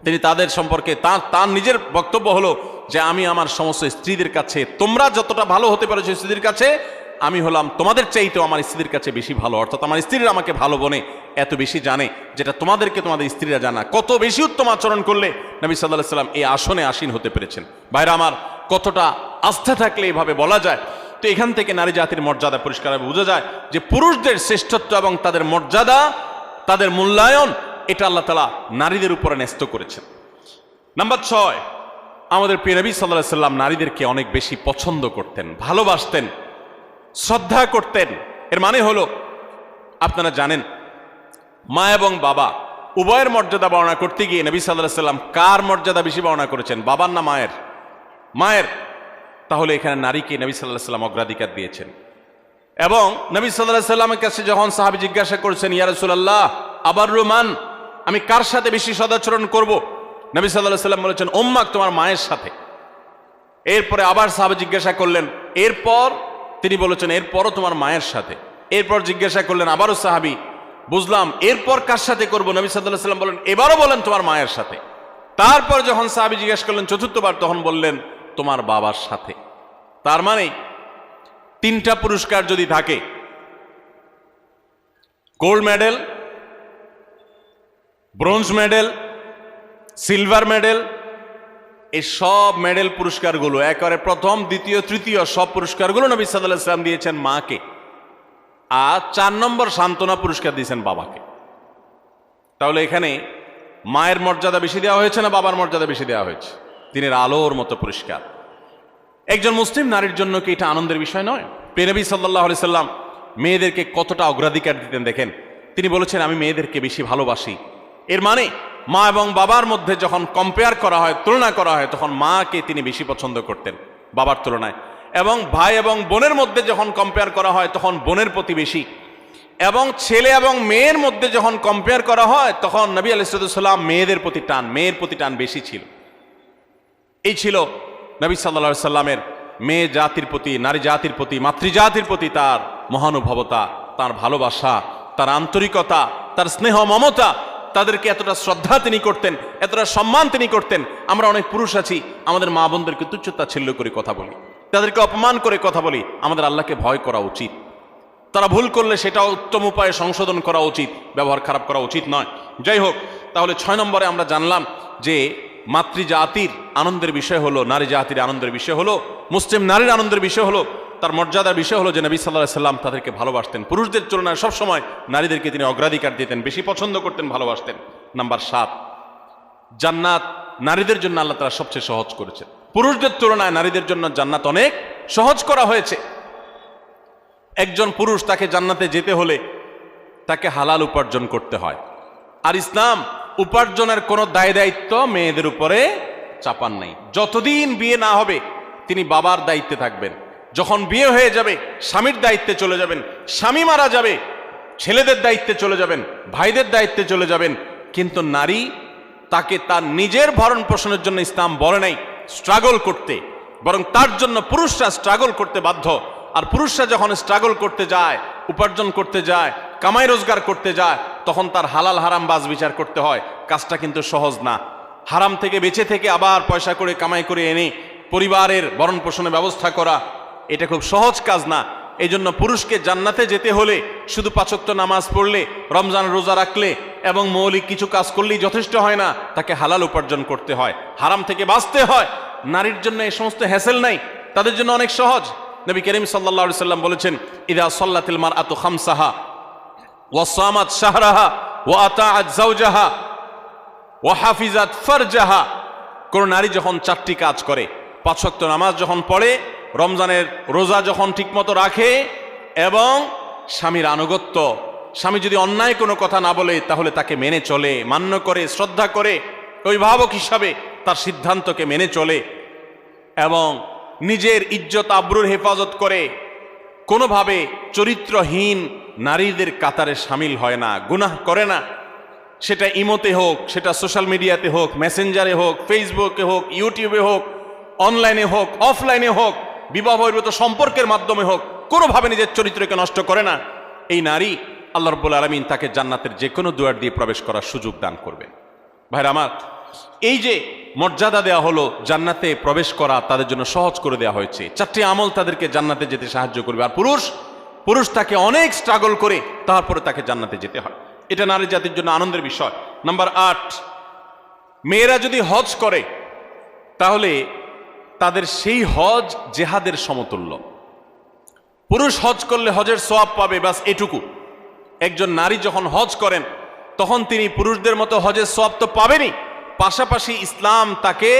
তিনি তাদের সম্পর্কে তার নিজের বক্তব্য হলো যে আমি আমার সমস্ত স্ত্রীদের কাছে, তোমরা যতটা ভালো হতে পেরেছো স্ত্রীদের কাছে, আমি হলাম তোমাদের চাইতেও আমার স্ত্রীদের কাছে বেশি ভালো। অর্থাৎ আমার স্ত্রীরা আমাকে ভালো বনে এত বেশি জানে, যেটা তোমাদেরকে তোমাদের স্ত্রীরা জানা। কত বেশি উত্তম আচরণ করলে নবী সাল্লাল্লাহু আলাইহি সাল্লাম এই আসনে আসীন হতে পেরেছেন। ভাইরা আমার, কতটা আস্থা থাকলে এভাবে বলা যায়। তো এখান থেকে নারী জাতির মর্যাদা পরিষ্কারভাবে বোঝা যায় যে পুরুষদের শ্রেষ্ঠত্ব এবং তাদের মর্যাদা, তাদের মূল্যায়ন, এটা আল্লাহ তাআলা নারীদের উপরে ন্যস্ত করেছেন। নাম্বার 6, আমাদের প্রিয় নবী সাল্লাল্লাহু আলাইহি সাল্লাম নারীদেরকে অনেক বেশি পছন্দ করতেন, ভালোবাসতেন, শ্রদ্ধা করতেন। এর মানে হলো, আপনারা জানেন, মা এবং বাবা উভয়ের মর্যাদা বর্ণনা করতে গিয়ে নবী সাল্লাল্লাহু আলাইহি সাল্লাম কার মর্যাদা বেশি বর্ণনা করেছেন, বাবার না মায়ের? মায়ের। তাহলে এখানে নারীকে নবী সাল্লাল্লাহু আলাইহি সাল্লাম অগ্রাধিকার দিয়েছেন। এবং নবী সাল্লাল্লাহু আলাইহি সাল্লামের কাছে যখন সাহাবী জিজ্ঞাসা করেছেন, ইয়া রাসূলুল্লাহ আবাররু মান, আমি কার সাথে বেশি সদাচরণ করব? নবী সাল্লাল্লাহু আলাইহি সাল্লাম বলেছেন, উম্মাক, তোমার মায়ের সাথে। এরপরে আবার সাহাবী জিজ্ঞাসা করলেন, এরপর তিনি বলেছেন, এরপরও তোমার মায়ের সাথে। এরপর জিজ্ঞাসা করলেন আবারও সাহাবী, বুঝলাম, এরপর কার সাথে করব? নবী সাল্লাল্লাহু আলাইহি সাল্লাম বলেন, এবারও বলেন তোমার মায়ের সাথে। তারপর যখন সাহাবী জিজ্ঞাসা করলেন চতুর্থবার, তখন বললেন তোমার বাবার সাথে। তার মানে 3টা পুরস্কার যদি থাকে, gold medal, bronze medal, silver medal, এই সব মেডেল পুরস্কারগুলো একেবারে প্রথম, দ্বিতীয়, তৃতীয় সব পুরস্কারগুলো নবী সাল্লাল্লাহু আলাইহি সাল্লাম দিয়েছেন মাকে। আর 4 নম্বর সান্ত্বনা পুরস্কার দিয়েছেন বাবাকে। তাহলে এখানে মায়ের মর্যাদা বেশি দেওয়া হয়েছে না বাবার মর্যাদা বেশি দেওয়া হয়েছে? দিনের আলোর মতো পরিষ্কার। একজন মুসলিম নারীর জন্য কি এটা আনন্দের বিষয় নয়? প্রিয় নবী সাল্লাল্লাহু আলাইহি সাল্লাম মেয়েদেরকে কতটা অগ্রাধিকার দিতেন দেখেন। তিনি বলেছেন, আমি মেয়েদেরকে বেশি ভালোবাসি। এর মানে মা এবং বাবার মধ্যে যখন কম্পেয়ার করা হয়, তুলনা করা হয়, তখন মাকে তিনি বেশি পছন্দ করতেন বাবার তুলনায়। এবং ভাই এবং বোনের মধ্যে যখন কম্পেয়ার করা হয়, তখন বোনের প্রতি বেশি। এবং ছেলে এবং মেয়ের মধ্যে যখন কম্পেয়ার করা হয়, তখন নবী আলাইহিস সালাম মেয়েদের প্রতি টান, মেয়ের প্রতি টান বেশি ছিল। এই ছিল নবী সাল্লাল্লাহু আলাইহি সাল্লামের মেয়ে জাতির প্রতি, নারী জাতির প্রতি, মাতৃজাতির প্রতি তার মহানুভবতা, তার ভালোবাসা, তার আন্তরিকতা, তার স্নেহ মমতা। তাদেরকে এতটা শ্রদ্ধা তিনি করতেন, এতটা সম্মান তিনি করতেন। আমরা অনেক পুরুষ আছি, আমাদের মা বোনদেরকে তুচ্ছতাচ্ছিল্য করে কথা বলি, তাদেরকে অপমান করে কথা বলি। আমাদের আল্লাহকে ভয় করা উচিত। তারা ভুল করলে সেটা উত্তম উপায়ে সংশোধন করা উচিত, ব্যবহার খারাপ করা উচিত নয়। যাই হোক, তাহলে 6 নম্বরে আমরা জানলাম যে মাতৃজাতির আনন্দের বিষয় হলো, নারী জাতির আনন্দের বিষয় হলো, মুসলিম নারীর আনন্দের বিষয় হলো, তার মর্যাদার বিষয় হলো যে নবী সাল্লাল্লাহু আলাইহি সাল্লাম তাদেরকে ভালোবাসতেন। পুরুষদের তুলনায় সবসময় নারীদেরকে তিনি অগ্রাধিকার দিতেন, বেশি পছন্দ করতেন, ভালোবাসতেন। নাম্বার 7, জান্নাত নারীদের জন্য আল্লাহ তাআলা সবচেয়ে সহজ করেছেন। পুরুষদের তুলনায় নারীদের জন্য জান্নাত অনেক সহজ করা হয়েছে। একজন পুরুষ তাকে জান্নাতে যেতে হলে তাকে হালাল উপার্জন করতে হয়। আর ইসলাম উপার্জনের কোনো দায় দায়িত্ব মেয়েদের উপরে চাপান নেই। যতদিন বিয়ে না হবে তিনি বাবার দায়িত্বে থাকবেন। যখন বিয়ে হয়ে যাবে স্বামীর দায়িত্বে চলে যাবেন। স্বামী মারা যাবে ছেলেদের দায়িত্বে চলে যাবেন, ভাইদের দায়িত্বে চলে যাবেন। কিন্তু নারী, তাকে তার নিজের ভরণ পোষণের জন্য ইসলাম বলে নাই স্ট্রাগল করতে, বরং তার জন্য পুরুষরা স্ট্রাগল করতে বাধ্য। আর পুরুষরা যখন স্ট্রাগল করতে যায়, উপার্জন করতে যায়, কামাই রোজগার করতে যায়, তখন তার হালাল হারাম বাজ বিচার করতে হয়। কাজটা কিন্তু সহজ না। হারাম থেকে বেঁচে থেকে আবার পয়সা করে কামাই করে এনে পরিবারের ভরণ পোষণের ব্যবস্থা করা, এটা খুব সহজ কাজ না। এই জন্য পুরুষকে জান্নাতে যেতে হলে শুধু 5 ওয়াক্ত নামাজ পড়লে, রমজান রোজা রাখলে এবং মৌলিক কিছু কাজ করলেই যথেষ্ট হয় না, তাকে হালাল উপার্জন করতে হয়, হারাম থেকে বাঁচতে হয়। নারীর জন্য এই সমস্ত হ্যাসেল নাই, তাদের জন্য অনেক সহজ। নবী করিম সাল্লাল্লাহু আলাইহি সাল্লাম বলেছেন, ইযা সাল্লাতিল মারআতু খামসাহা ওয়া সামাত শাহরাহা ওয়া আতাআত যাওজাহা ওয়া হাফিজাত ফারজাহা। কোন নারী যখন 4টি কাজ করে, 5 ওয়াক্ত নামাজ যখন পড়ে, রমজানের রোজা যখন ঠিকমতো রাখে এবং স্বামীর আনুগত্য, স্বামী যদি অন্যায় কোনো কথা না বলে তাহলে তাকে মেনে চলে, মান্য করে, শ্রদ্ধা করে, অভিভাবক হিসাবে তার সিদ্ধান্তকে মেনে চলে এবং নিজের ইজ্জত আবরুর হেফাজত করে, কোনোভাবে চরিত্রহীন নারীদের কাতারে সামিল হয় না, গুনাহ করে না। সেটা ইমোতে হোক, সেটা সোশ্যাল মিডিয়াতে হোক, মেসেঞ্জারে হোক, ফেসবুকে হোক, ইউটিউবে হোক, অনলাইনে হোক, অফলাইনে হোক, বিবাহ বহির্ভূত সম্পর্কের মাধ্যমে হোক, কোনোভাবে নিজের চরিত্রকে নষ্ট করে না। এই নারী, আল্লাহ রাব্বুল আলামিন তাকে জান্নাতের যে কোনো দুয়ার দিয়ে প্রবেশ করার সুযোগ দান করবেন। ভাইরা আমার, এই যে মর্যাদা দেওয়া হলো, জান্নাতে প্রবেশ করা তাদের জন্য সহজ করে দেওয়া হয়েছে। 4টি আমল তাদেরকে জান্নাতে যেতে সাহায্য করবে। আর পুরুষ তাকে অনেক স্ট্রাগল করে তারপরে তাকে জান্নাতে যেতে হয়। এটা নারী জাতির জন্য আনন্দের বিষয়। নাম্বার 8, মেয়েরা যদি হজ করে তাহলে তাদের সেই হজ জেহাদের সমতুল্য। পুরুষ হজ করলে হজের সওয়াব পাবে, বাস এটুকু। একজন নারী যখন হজ করেন তখন তিনি পুরুষদের মতো হজের সওয়াব তো পাবেনই, পাশাপাশি ইসলাম তাকে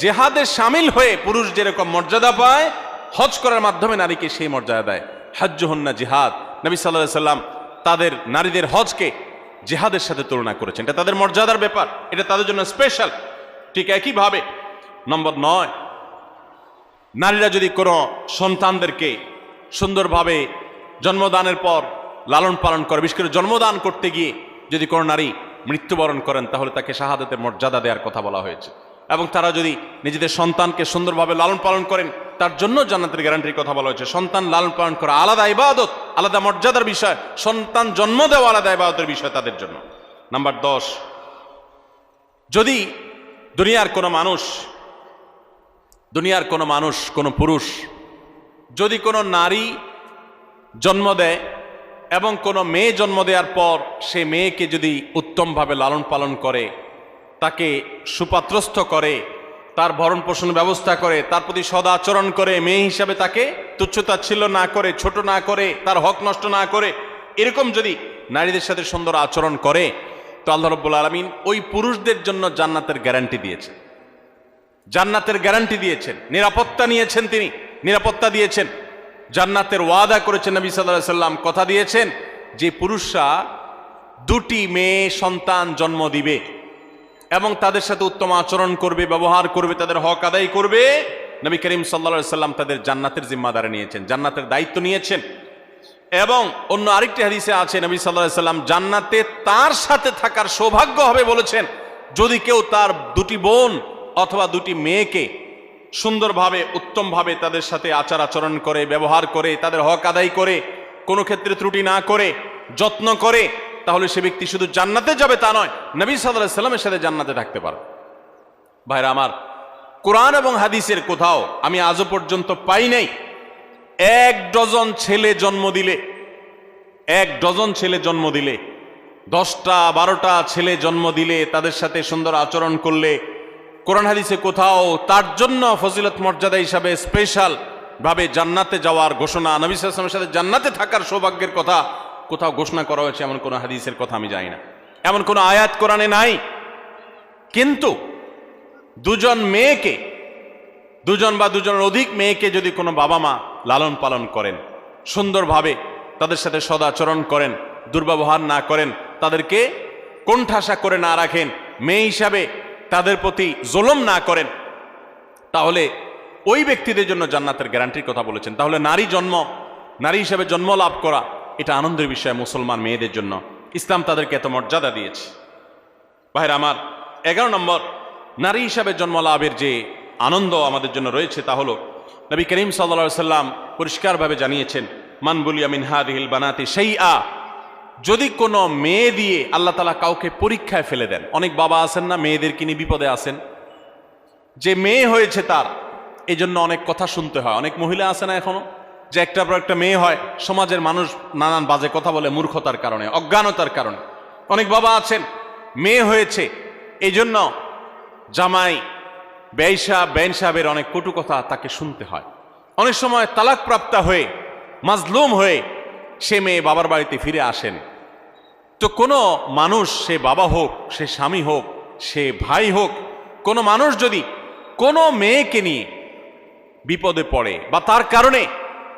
জেহাদে শামিল হয়ে পুরুষ যেরকম মর্যাদা পায়, হজ করার মাধ্যমে নারীকে সেই মর্যাদা দেয়। হজ্জুহুন্না জিহাদ। নবী সাল্লাল্লাহু আলাইহি সাল্লাম তাদের নারীদের হজকে জিহাদের সাথে তুলনা করেছেন। এটা তাদের মর্যাদার ব্যাপার, এটা তাদের জন্য স্পেশাল। ঠিক একইভাবে নম্বর 9, নারীরা যদি কোনো সন্তানদেরকে সুন্দরভাবে জন্মদানের পর লালন পালন করে, বিশেষ করে জন্মদান করতে গিয়ে যদি কোনো নারী মৃত্যুবরণ করেন তাহলে তাকে শাহাদাতের মর্যাদা দেওয়ার কথা বলা হয়েছে। এবং তারা যদি নিজেদের সন্তানকে সুন্দরভাবে লালন পালন করেন তার জন্য জান্নাতের গ্যারান্টির কথা বলা হয়েছে। সন্তান লালন পালন করা আলাদা ইবাদত, আলাদা মর্যাদার বিষয়। সন্তান জন্ম দেওয়া আলাদা ইবাদতের বিষয় তাদের জন্য। নাম্বার 10, যদি দুনিয়ার কোনো মানুষ, কোনো পুরুষ যদি কোনো নারী জন্ম দেয় এবং কোনো মেয়ে জন্ম দেওয়ার পর সে মেয়েকে যদি উত্তমভাবে লালন পালন করে, তাকে সুপাত্রস্থ করে, তার ভরণ পোষণ ব্যবস্থা করে, তার প্রতি সদাচরণ করে, মেয়ে হিসাবে তাকে তুচ্ছতাচ্ছিল্য না করে, ছোট না করে, তার হক নষ্ট না করে, এরকম যদি নারীদের সাথে সুন্দর আচরণ করে, তো আল্লাহ রাব্বুল আলামিন ওই পুরুষদের জন্য জান্নাতের গ্যারান্টি দিয়েছেন। জান্নাতের গ্যারান্টি দিয়েছেন, নিরাপত্তা নিয়েছেন, তিনি নিরাপত্তা দিয়েছেন, জান্নাতের ওয়াদা করেছেন। নবী সাল্লাল্লাহু আলাইহি সাল্লাম কথা দিয়েছেন যে পুরুষরা 2টি মেয়ে সন্তান জন্ম দিবে এবং তাদের সাথে উত্তম আচরণ করবে, ব্যবহার করবে, তাদের হক আদায় করবে। নবী করিম সাল্লাল্লাহু আলাইহি সাল্লাম তাদের জান্নাতের জিম্মাদারি নিয়েছেন, জান্নাতের দায়িত্ব নিয়েছেন। এবং অন্য আরেকটি হাদিসে আছে নবী সাল্লাল্লাহু আলাইহি সাল্লাম জান্নাতে তার সাথে থাকার সৌভাগ্য হবে বলেছেন যদি কেউ তার 2টি বোন অথবা 2টি মেয়েকে সুন্দরভাবে, উত্তমভাবে তাদের সাথে আচার আচরণ করে, ব্যবহার করে, তাদের হক আদায় করে, কোনো ক্ষেত্রে ত্রুটি না করে, যত্ন করে, তাহলে সে ব্যক্তি শুধু জান্নাতে যাবে তা নয়, নবী সাল্লাল্লাহু আলাইহি সাল্লামের সাথে জান্নাতে থাকতে পারে। ভাইরা আমার, কোরআন এবং হাদিসের কোথাও আমি আজও পর্যন্ত পাই নাই 1 ডজন ছেলে জন্ম দিলে, 1 ডজন ছেলে জন্ম দিলে, 10টা 12টা ছেলে জন্ম দিলে, তাদের সাথে সুন্দর আচরণ করলে, কোরআন হাদিসে কোথাও তার জন্য ফজিলত মর্যাদা হিসাবে স্পেশাল ভাবে জান্নাতে যাওয়ার ঘোষণা, নবী সাল্লাল্লাহু আলাইহি ওয়াসাল্লামের সাথে জান্নাতে থাকার সৌভাগ্যের কথা কোথাও ঘোষণা করা হয়েছে এমন কোন হাদিসের কথা আমি জানি না, এমন কোন আয়াত কোরআনে নাই। কিন্তু 2জন মেয়েকে, 2জন বা 2জনের অধিক মেয়েকে যদি কোনো বাবা মা লালন পালন করেন, সুন্দরভাবে তাদের সাথে সদাচরণ করেন, দুর্ব্যবহার না করেন, তাদেরকে কোণঠাসা করে না রাখেন, মেয়ে হিসাবে তাদের প্রতি জুলুম না করেন, তাহলে ওই ব্যক্তিদের জন্য জান্নাতের গ্যারান্টির কথা বলেছেন। তাহলে নারী হিসাবে জন্ম লাভ করা এটা আনন্দের বিষয় মুসলমান মেয়েদের জন্য। ইসলাম তাদেরকে এত মর্যাদা দিয়েছে। ভাইরা আমার, 11 নম্বর নারী হিসাবে জন্ম লাভের যে আনন্দ আমাদের জন্য রয়েছে তা হলো নবী করিম সাল্লাল্লাহু আলাইহি সাল্লাম পরিষ্কারভাবে জানিয়েছেন, মান বুলিয়া মিন হাদিহিল বানাতি শাইআ, যদি কোনো মেয়ে দিয়ে আল্লাহ তাআলা কাউকে পরীক্ষায় ফেলে দেন। অনেক বাবা আছেন না, মেয়েদেরকে নিয়ে বিপদে আছেন, যে মেয়ে হয়েছে তার এই জন্য অনেক কথা শুনতে হয়। অনেক মহিলা আছে না এখনো, যে একটার পর একটা মেয়ে হয়, সমাজের মানুষ নানান বাজে কথা বলে মূর্খতার কারণে, অজ্ঞানতার কারণে। অনেক বাবা আছেন মেয়ে হয়েছে এই জন্য জামাই বেন সাহেবের অনেক কটু কথা তাকে শুনতে হয়। অনেক সময় তালাকপ্রাপ্ত হয়ে মাজলুম হয়ে সে মেয়ে বাবার বাড়িতে ফিরে আসেন। তো কোনো মানুষ, সে বাবা হোক, সে স্বামী হোক, সে ভাই হোক, কোনো মানুষ যদি কোনো মেয়েকে নিয়ে বিপদে পড়ে বা তার কারণে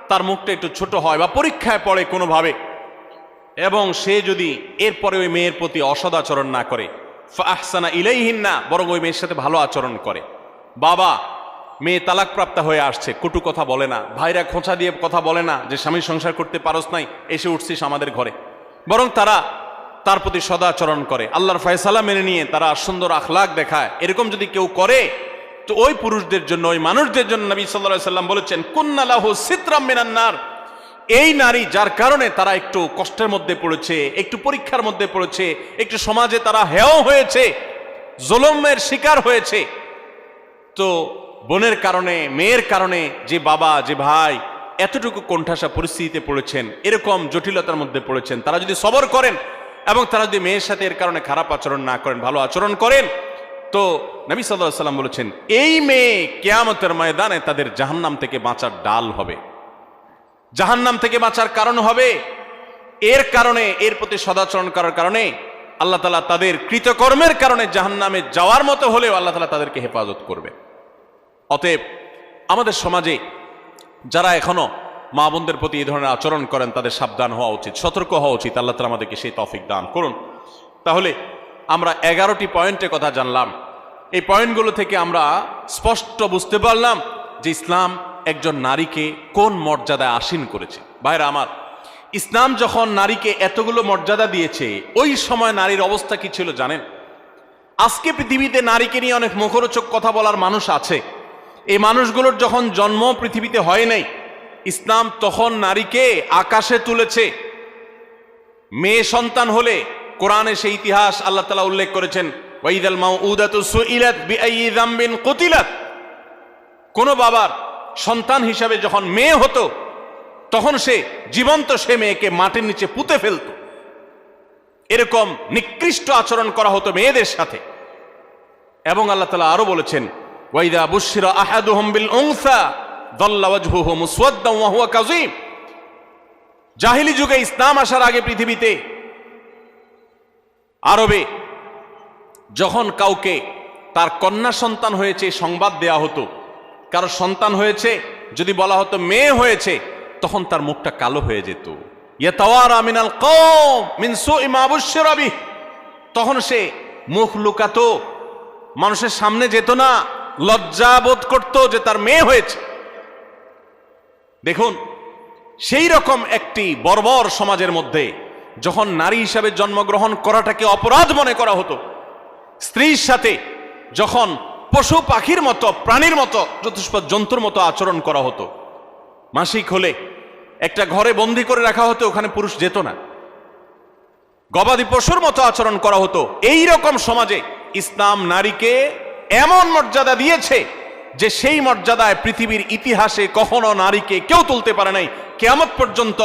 তার মুখটা একটু ছোট হয় বা পরীক্ষায় পড়ে কোনোভাবে, এবং সে যদি এরপরে ওই মেয়ের প্রতি অসদাচরণ না করে, ফাহসানা ইলাইহিন্না, বরং ওই মেয়ের সাথে ভালো আচরণ করে। বাবা, মেয়ে তালাকপ্রাপ্ত হয়ে আসছে, কটু কথা বলে না, ভাইরা খোঁচা দিয়ে কথা বলে না যে স্বামী সংসার করতে পারস নাই, এসে উঠছিস আমাদের ঘরে, বরং তারা তার প্রতি সদাচরণ করে, আল্লাহর ফয়সালা মেনে নিয়ে তারা সুন্দর আখলাক দেখায়। এরকম যদি কেউ করে তো ওই পুরুষদের জন্য, ওই মানুষদের জন্য নবী সাল্লাল্লাহু আলাইহি সাল্লাম বলেছেন, কুন্না লাহু সিতরাম মিনান নার, এই নারী যার কারণে তারা একটু কষ্টের মধ্যে পড়েছে, একটু পরীক্ষার মধ্যে পড়েছে, একটু সমাজে তারা হেয় হয়েছে, জুলুমের শিকার হয়েছে, তো বোনের কারণে, মেয়ের কারণে যে বাবা, যে ভাই এতটুকু কোণঠাসা পরিস্থিতিতে পড়েছেন, এরকম জটিলতার মধ্যে পড়েছেন, তারা যদি সবর করেন এবং তারা যদি মেয়ের সাথে এর কারণে খারাপ আচরণ না করেন, ভালো আচরণ করেন, তো নবী সাল্লাল্লাহু আলাইহি সাল্লাম বলেছেন এই মেয়ে কিয়ামতের ময়দানে তাদের জাহান্নাম থেকে বাঁচার ডাল হবে, জাহান্নাম থেকে বাঁচার কারণ হবে। এর কারণে, এর প্রতি সদাচরণ করার কারণে আল্লাহ তাআলা তাদের কৃতকর্মের কারণে জাহান্নামে যাওয়ার মতো হলেও আল্লাহ তাআলা তাদেরকে হেফাজত করবে। অতএব আমাদের সমাজে যারা এখনো মা বোনদের প্রতি এই ধরনের আচরণ করেন তাদের সাবধান হওয়া উচিত, সতর্ক হওয়া উচিত। আল্লাহ তাআলা আমাদেরকে সেই তৌফিক দান করুন। তাহলে আমরা 11টি পয়েন্টের কথা জানলাম। এই পয়েন্টগুলো থেকে আমরা স্পষ্ট বুঝতে পারলাম যে ইসলাম একজন নারীকে কোন মর্যাদায় আসীন করেছে। ভাইরা আমার, ইসলাম যখন নারীকে এতগুলো মর্যাদা দিয়েছে, ওই সময় নারীর অবস্থা কি ছিল জানেন? আজকে পৃথিবীতে নারীকে নিয়ে অনেক মুখরোচক কথা বলার মানুষ আছে। এই মানুষগুলোর যখন জন্ম পৃথিবীতে হয় নাই, ইসলাম তখন নারীকে আকাশে তুলেছে। মেয়ে সন্তান হলে কোরআনে সেই ইতিহাস আল্লাহ তাআলা উল্লেখ করেছেন, ওয়াইদাল মাউউদাতু সুইলাত বিআইয়ি যামবিন কুতিলাত। কোন বাবার সন্তান হিসাবে যখন মেয়ে হতো, তখন সে জীবন্ত সে মেয়েকে মাটির নিচে পুঁতে ফেলত। এরকম নিকৃষ্ট আচরণ করা হতো মেয়েদের সাথে। এবং আল্লাহ তাআলা আরো বলেছেন, ওয়াইদা বুশিরা আহাদুহুম বিল উনসা যাল্লা ওয়াজহুহু মুসওয়াদ্দান ওয়া হুয়া কাযীম। জাহিলি যুগে, ইসলাম আসার আগে পৃথিবীতে, আরবে যখন কাউকে তার কন্যা সন্তান হয়েছে সংবাদ দেয়া হতো, কারো সন্তান হয়েছে যদি বলা হতো মেয়ে হয়েছে, তখন তার মুখটা কালো হয়ে যেত। ইয়াতাওয়ারা মিনাল কওম মিন সুই মা বুশিরা বিহি, তখন সে মুখ লুকাতো, মানুষের সামনে যেত না, লজ্জা বোধ করত যে তার মেয়ে হয়েছে। দেখুন, সেই রকম একটি বর্বর সমাজের মধ্যে যখন নারী হিসাবে জন্মগ্রহণ করাটাকে অপরাধ মনে করা হতো, স্ত্রীর সাথে যখন পশু পাখির মতো, প্রাণীর মতো, চতুষ্পদ জন্তুর মতো আচরণ করা হতো, মাসিক হলে একটা ঘরে বন্দি করে রাখা হতো, ওখানে পুরুষ যেত না, গবাদি পশুর মতো আচরণ করা হতো, এই রকম সমাজে ইসলাম নারীকে এমন মর্যাদা দিয়েছে যে সেই মর্যাদায় পৃথিবীর ইতিহাসে কখনো নারীকে কেউ তুলতে পারে নাই। কিয়ামত পর্যন্ত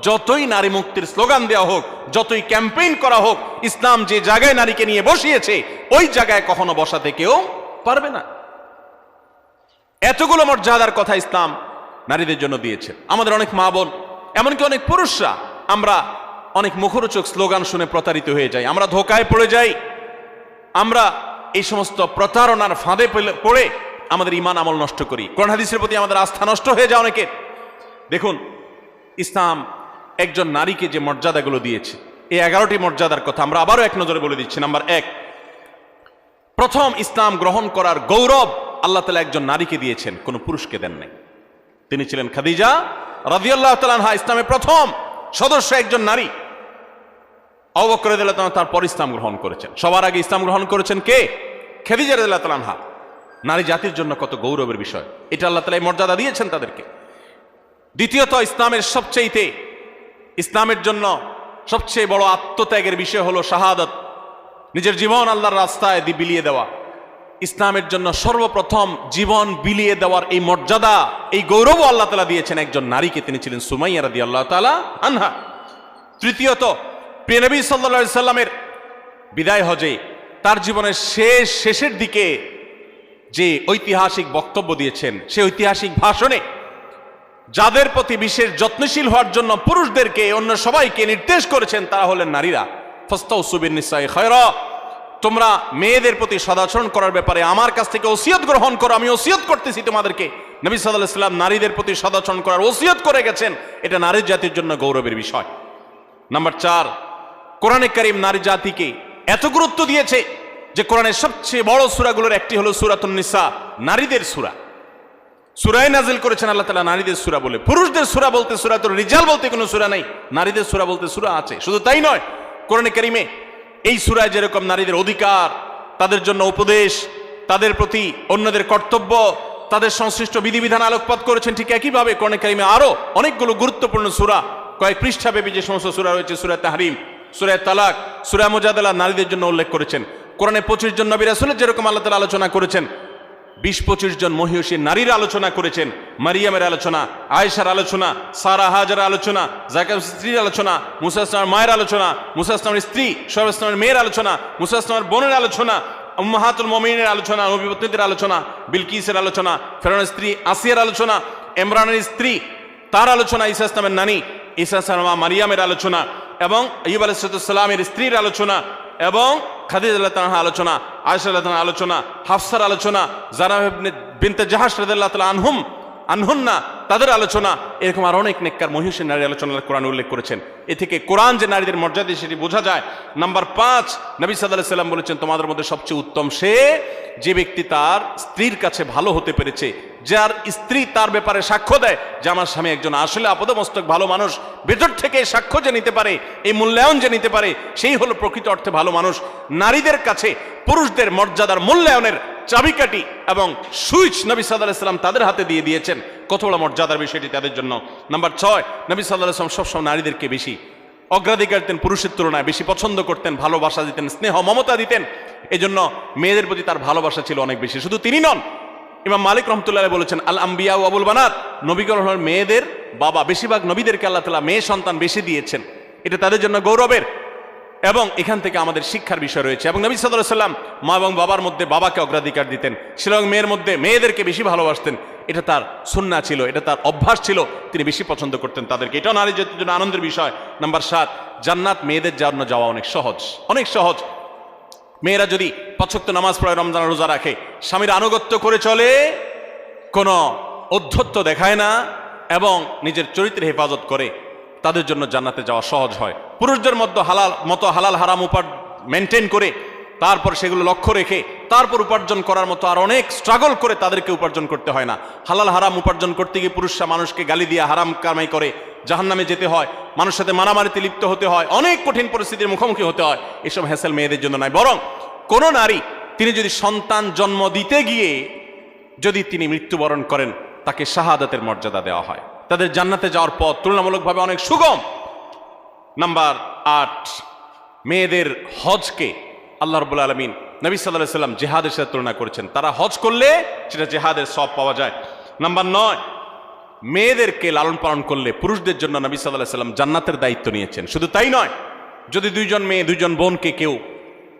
যতই নারী মুক্তির স্লোগান দেওয়া হোক, যতই ক্যাম্পেইন করা হোক, ইসলাম যে জায়গায় নারীকে নিয়ে বসিয়েছে ওই জায়গায় কখনো বসাতে কেউ পারবে না। এতগুলো মর্যাদার কথা ইসলাম নারীদের জন্য দিয়েছে। আমাদের অনেক মা বোন, এমনকি অনেক পুরুষরা, আমরা অনেক মুখরোচক স্লোগান শুনে প্রতারিত হয়ে যাই, আমরা ধোকায় পড়ে যাই, আমরা এই সমস্ত প্রতারণার ফাঁদে পড়ে আমাদের ঈমান আমল নষ্ট করি, কোরআন হাদিসের প্রতি আমাদের আস্থা নষ্ট হয়ে যায় অনেকের। দেখুন, ইসলাম একজন নারীকে যে মর্যাদাগুলো দিয়েছে, এই 11টি মর্যাদার কথা আমরা আবারও এক নজরে বলে দিচ্ছি। নাম্বার 1, প্রথম ইসলাম গ্রহণ করার গৌরব আল্লাহ তাআলা একজন নারীকে দিয়েছেন, কোনো পুরুষকে দেন নাই। তিনি ছিলেন খাদিজা রাদিয়াল্লাহু তাআলা আনহা, ইসলামের প্রথম সদস্য একজন নারী। আবু বকর রাদিয়াল্লাহু তাআলা তারপর ইসলাম গ্রহণ করেছেন। সবার আগে ইসলাম গ্রহণ করেছেন কে? খাদিজা রাদিয়াল্লাহু তাআলা আনহা। নারী জাতির জন্য কত গৌরবের বিষয়, এটা আল্লাহ তাআলা এই মর্যাদা দিয়েছেন তাদেরকে। দ্বিতীয়ত, ইসলামের জন্য সবচেয়ে বড় আত্মত্যাগের বিষয় হলো শাহাদাত, নিজের জীবন আল্লাহর রাস্তায় বিলিয়ে দেওয়া। ইসলামের জন্য সর্বপ্রথম জীবন বিলিয়ে দেওয়ার এই মর্যাদা, এই গৌরবও আল্লাহ তাআলা দিয়েছেন একজন নারীকে, তিনি ছিলেন সুমাইয়া রাদিয়াল্লাহু তাআলা আনহা। তৃতীয়ত, প্রিয় নবী সাল্লাল্লাহু আলাইহি সাল্লামের বিদায় হজে তার জীবনের শেষের দিকে যে ঐতিহাসিক বক্তব্য দিয়েছেন, সেই ঐতিহাসিক ভাষণে যাদের প্রতি বিশেষ যত্নশীল হওয়ার জন্য পুরুষদেরকে অন্য সবাইকে নির্দেশ করেছেন তারা হলেন নারীরা। ফাস্তাউসু বিন-নিসাই খায়রা, তোমরা মেয়েদের প্রতি সদাচরণ করার ব্যাপারে আমার কাছ থেকে ওসিয়ত গ্রহণ করো, আমি ওসিয়ত করতেছি তোমাদেরকে। নবী সাল্লাল্লাহু আলাইহি সাল্লাম নারীদের প্রতি সদাচরণ করার ওসিয়ত করে গেছেন, এটা নারী জাতির জন্য গৌরবের বিষয়। নাম্বার 4, কোরআনে কারীম নারী জাতিকে এত গুরুত্ব দিয়েছে যে কোরআনের সবচেয়ে বড় সূরাগুলোর একটি হলো সূরাতুন নিসা, নারীদের সূরা। সূরায়ে নাজিল করেছেন আল্লাহ তাআলা নারীদের সূরা বলে। পুরুষদের সূরা বলতে সূরাতুর রিজাল বলতে কোনো সূরা নাই, নারীদের সূরা বলতে সূরা আছে। শুধু তাই নয়, কোরআনে কারীমে এই সূরায় যেরকম নারীদের অধিকার, তাদের জন্য উপদেশ, তাদের প্রতি অন্যদের কর্তব্য, তাদের সংশ্লিষ্ট বিধিবিধান আলোকপাত করেছেন, ঠিক একইভাবে কোরআনে কারীমে আরো অনেকগুলো গুরুত্বপূর্ণ সূরা, কয়েক পৃষ্ঠাব্যাপী যে সমস্ত সূরা রয়েছে, সূরা তাহরিম, সূরা তালাক, সূরা মুজাদালা নারীদের জন্য উল্লেখ করেছেন। কোরআনে 25 জন নবী রাসূলের যেরকম আল্লাহ তাআলা আলোচনা করেছেন, 20-25 জন মহিষী নারীর আলোচনা করেছেন। মারিয়ামের আলোচনা, আয়েশার আলোচনা, সারা হাজারের আলোচনা, যাকারিয়ার স্ত্রীর আলোচনা, মুসা ইসলামের মায়ের আলোচনা, মুসা ইসলামের স্ত্রী শোয়েব ইসলামের মেয়ের আলোচনা, মুসা ইসলামের বোনের আলোচনা, উম্মাহাতুল মুমিনিনের আলোচনা, নবীপতিদের আলোচনা, বিলকিসের আলোচনা, ফেরাউনের স্ত্রী আসিয়ার আলোচনা, ইমরানের স্ত্রী তার আলোচনা, ঈসা ইসলামের নানী ঈসা ইসলামের মা মারিয়ামের আলোচনা, এবং আইয়ুব আলাইহিস সালামের স্ত্রীর আলোচনা, এবং খাদিজা রাদিয়াল্লাহু তাআলা আলোচনা, আয়েশা রাদিয়াল্লাহু তাআলা আলোচনা, হাফসার আলোচনা, যারাব বিনতে জাহাশ রাদিয়াল্লাহু তাআলা আনহুন্না তাদের আলোচনা, এরকম আর অনেক নেককার মহিষী নারীর আলোচনা কোরআন উল্লেখ করেছেন। এ থেকে কোরআন যে নারীদের মর্যাদা সেটি বোঝা যায়। নাম্বার 5, নবী সাল্লাল্লাহু আলাইহি সাল্লাম বলেছেন, তোমাদের মধ্যে সবচেয়ে উত্তম সে যে ব্যক্তি তার স্ত্রীর কাছে ভালো হতে পেরেছে, যার স্ত্রী তার ব্যাপারে সাক্ষ্য দেয় যে আমার স্বামী একজন আসলে আপাদমস্তক ভালো মানুষ, ভেতর থেকে সাক্ষ্য যে নিতে পারে, এই মূল্যায়ন যে নিতে পারে, সেই হলো প্রকৃত অর্থে ভালো মানুষ। নারীদের কাছে পুরুষদের মর্যাদার মূল্যায়নের চাবিকাঠি এবং সুইচ নবী সাল্লাল্লাহু আলাইহি সাল্লাম তাদের হাতে দিয়ে দিয়েছেন। কত বড় মর্যাদার বিষয়টি তাদের জন্য। নাম্বার 6, নবী সাল্লাল্লাহু আলাইহি সাল্লাম সবসময় নারীদেরকে বেশি অগ্রাধিকার দিতেন, পুরুষের তুলনায় বেশি পছন্দ করতেন, ভালোবাসা দিতেন, স্নেহ মমতা দিতেন। এজন্য মেয়েদের প্রতি তার ভালোবাসা ছিল অনেক বেশি। শুধু তিনি নন, ইমাম মালিক রাহমাতুল্লাহ আলাইহি বলেছেন, আল আম্বিয়া ওয়া আবুল বানাত, নবীগণ হলেন মেয়েদের বাবা। বেশিরভাগ নবীদেরকে আল্লাহ তাআলা মেয়ে সন্তান বেশি দিয়েছেন, এটা তাদের জন্য গৌরবের। এবং এখান থেকে আমাদের শিক্ষার বিষয় রয়েছে। এবং নবী সাল্লাল্লাহু আলাইহি সাল্লাম মা এবং বাবার মধ্যে বাবাকে অগ্রাধিকার দিতেন, এবং মেয়ের মধ্যে মেয়েদেরকে বেশি ভালোবাসতেন। এটা তার সুন্নাহ ছিল, এটা তার অভ্যাস ছিল, তিনি বেশি পছন্দ করতেন তাদেরকে। এটাও নারী জাতির জন্য আনন্দের বিষয়। নাম্বার 7, জান্নাত মেয়েদের জন্য যাওয়া অনেক সহজ, অনেক সহজ। মেয়েরা যদি 5 ওয়াক্ত নামাজ পড়ে, রমজান রোজা রাখে, স্বামীর আনুগত্য করে চলে, কোনো ঔদ্ধত্য দেখায় না এবং নিজের চরিত্রের হেফাজত করে, তাদের জন্য জান্নাতে যাওয়া সহজ হয়। পুরুষদের মধ্যে হালাল হারাম মেনটেন করে, তারপর সেগুলো লক্ষ্য রেখে তারপর উপার্জন করার মতো আর অনেক স্ট্রাগল করে তাদেরকে উপার্জন করতে হয় না। হালাল হারাম উপার্জন করতে গিয়ে পুরুষরা মানুষকে গালি দিয়ে হারাম কামাই করে জাহান্নামে যেতে হয়, মানুষের সাথে মারামারিতে লিপ্ত হতে হয়, অনেক কঠিন পরিস্থিতির মুখোমুখি হতে হয়। এসব হ্যাসেল মেয়েদের জন্য নয়। বরং কোন নারী তিনি যদি সন্তান জন্ম দিতে গিয়ে যদি তিনি মৃত্যুবরণ করেন, তাকে শাহাদাতের মর্যাদা দেওয়া হয়, তাদের জান্নাতে যাওয়ার পথ তুলনামূলকভাবে অনেক সুগম। নাম্বার 8, মেয়েদের হজকে আল্লাহ রাব্বুল আলামিন নবী সাল্লাল্লাহু আলাইহি সাল্লাম জিহাদের সাথে তুলনা করেছেন। তারা হজ করলে সেটা জিহাদের সওয়াব পাওয়া যায়। নাম্বার 9, মেয়েদেরকে লালন পালন করলে পুরুষদের জন্য নবী সাল্লাল্লাহু আলাইহি সাল্লাম জান্নাতের দায়িত্ব নিয়েছেন। শুধু তাই নয়, যদি 2 জন মেয়ে 2 জন বোনকে কেউ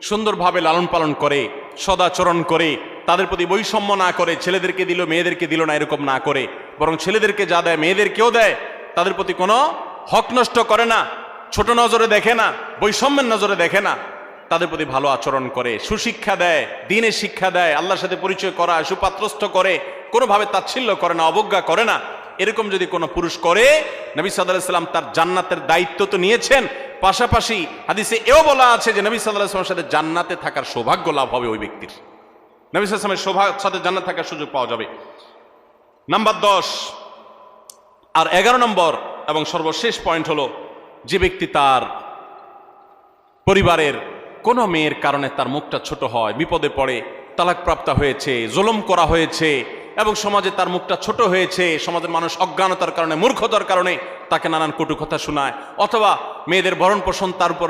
সুন্দরভাবে লালন পালন করে, সদাচরণ করে, তাদের প্রতি বৈষম্য না করে, ছেলেদেরকে দিল মেয়েদেরকে দিল না এরকম না করে, বরং ছেলেদেরকে যা দেয় মেয়েদেরকেও দেয়, তাদের প্রতি কোনো হক নষ্ট করে না, ছোট নজরে দেখে না, বৈষম্যের নজরে দেখে না, তাদের প্রতি ভালো আচরণ করে, সুশিক্ষা দেয়, দ্বীনের শিক্ষা দেয়, আল্লাহর সাথে পরিচয় করা, সুপাত্রস্থ করে, কোনোভাবে তাচ্ছিল্য করে না, অবজ্ঞা করে না, এরকম যদি কোনো পুরুষ করে, নবী সাল্লাল্লাহু আলাইহি ওয়াসাল্লাম তার জান্নাতের দায়িত্ব তো নিয়েছেন, পাশাপাশি হাদিসে এও বলা আছে যে নবী সাল্লাল্লাহু আলাইহি ওয়াসাল্লামের সাথে জান্নাতে থাকার সৌভাগ্য লাভ হবে ওই ব্যক্তির। নবী সাল্লাল্লাহু আলাইহি ওয়াসাল্লামের সাথে জান্নাত থাকার সুযোগ পাওয়া যাবে। নাম্বার 10 আর 11 নম্বর এবং সর্বশেষ পয়েন্ট হলো, যে ব্যক্তি তার পরিবারের কোনো মেয়ের কারণে তার মুখটা ছোট হয়, বিপদে পড়ে, তালাকপ্রাপ্ত হয়েছে, জুলুম করা হয়েছে এবং সমাজে তার মুখটা ছোট হয়েছে, সমাজের মানুষ অজ্ঞানতার কারণে, মূর্খতার কারণে তাকে নানান কটু কথা শোনায়, অথবা মেয়েদের ভরণ পোষণ তার উপর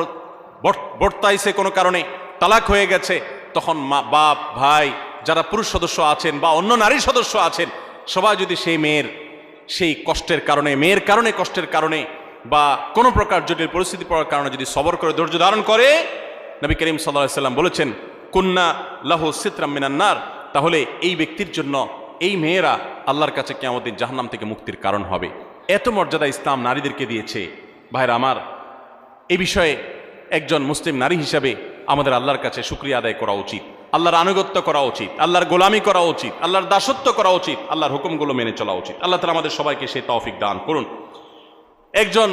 বর্তাইছে কোনো কারণে, তালাক হয়ে গেছে, তখন মা, বাপ, ভাই, যারা পুরুষ সদস্য আছেন বা অন্য নারী সদস্য আছেন, সবাই যদি সেই মেয়ের সেই কষ্টের কারণে, মেয়ের কারণে, কষ্টের কারণে বা কোনো প্রকার জটিল পরিস্থিতি পড়ার কারণে যদি সবর করে, ধৈর্য ধারণ করে, নবী করিম সাল্লাল্লাহু আলাইহি ওয়াসাল্লাম বলেছেন কুন্না লাহু সিতরাম মিনান নার, তাহলে এই ব্যক্তির জন্য এই মেয়েরা আল্লাহর কাছে কিয়ামতের দিন জাহান্নাম থেকে মুক্তির কারণ হবে। এত মর্যাদা ইসলাম নারীদেরকে দিয়েছে। ভাইরা আমার, এই বিষয়ে একজন মুসলিম নারী হিসাবে আমাদের আল্লাহর কাছে শুকরিয়া আদায় করা উচিত, আল্লাহর আনুগত্য করা উচিত, আল্লাহর গোলামি করা উচিত, আল্লাহর দাসত্ব করা উচিত, আল্লাহর হুকুমগুলো মেনে চলা উচিত। আল্লাহ তাআলা আমাদের সবাইকে সেই তৌফিক দান করুন। একজন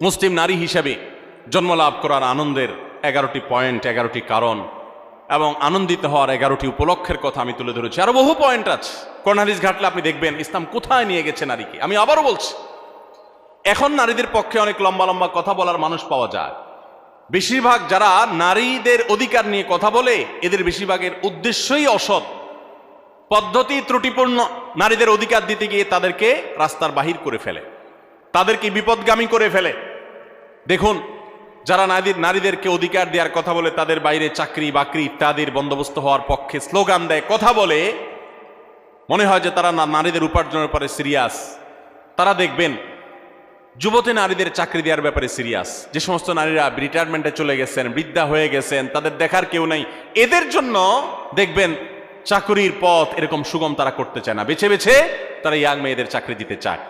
মুসলিম নারী হিসাবে জন্মলাভ করার আনন্দের 11টি পয়েন্ট, 11টি কারণ এবং আনন্দিত হওয়ার 11টি উপলক্ষের কথা আমি তুলে ধরেছি। আরো বহু পয়েন্ট আছে, কোরআন হাদিস ঘাটলে আপনি দেখবেন ইসলাম কোথায় নিয়ে গেছে নারীকে। আমি আবারও বলছি, এখন নারীদের পক্ষে অনেক লম্বা লম্বা কথা বলার মানুষ পাওয়া যায়। বেশিরভাগ যারা নারীদের অধিকার নিয়ে কথা বলে, এদের বেশিরভাগের উদ্দেশ্যই অসৎ, পদ্ধতি ত্রুটিপূর্ণ। নারীদের অধিকার দিতে গিয়ে তাদেরকে রাস্তার বাহির করে ফেলে, তাদেরকে বিপদগামী করে ফেলে। দেখুন, যারা নারীদেরকে অধিকার দেওয়ার কথা বলে, তাদের বাইরে চাকরি বাকরি ইত্যাদির বন্দোবস্ত হওয়ার পক্ষে স্লোগান দেয়, কথা বলে, মনে হয় যে তারা নারীদের উপার্জনের পরে সিরিয়াস। তারা দেখবেন যুবতী নারীদের চাকরি দেওয়ার ব্যাপারে সিরিয়াস। যে সমস্ত নারীরা রিটায়ারমেন্টে চলে গেছেন, বৃদ্ধা হয়ে গেছেন, তাদের দেখার কেউ নাই, এদের জন্য দেখবেন চাকরির পথ এরকম সুগম তারা করতে চায় না, বেছে বেছে তারা ইয়াং মেয়েদের চাকরি দিতে চায়।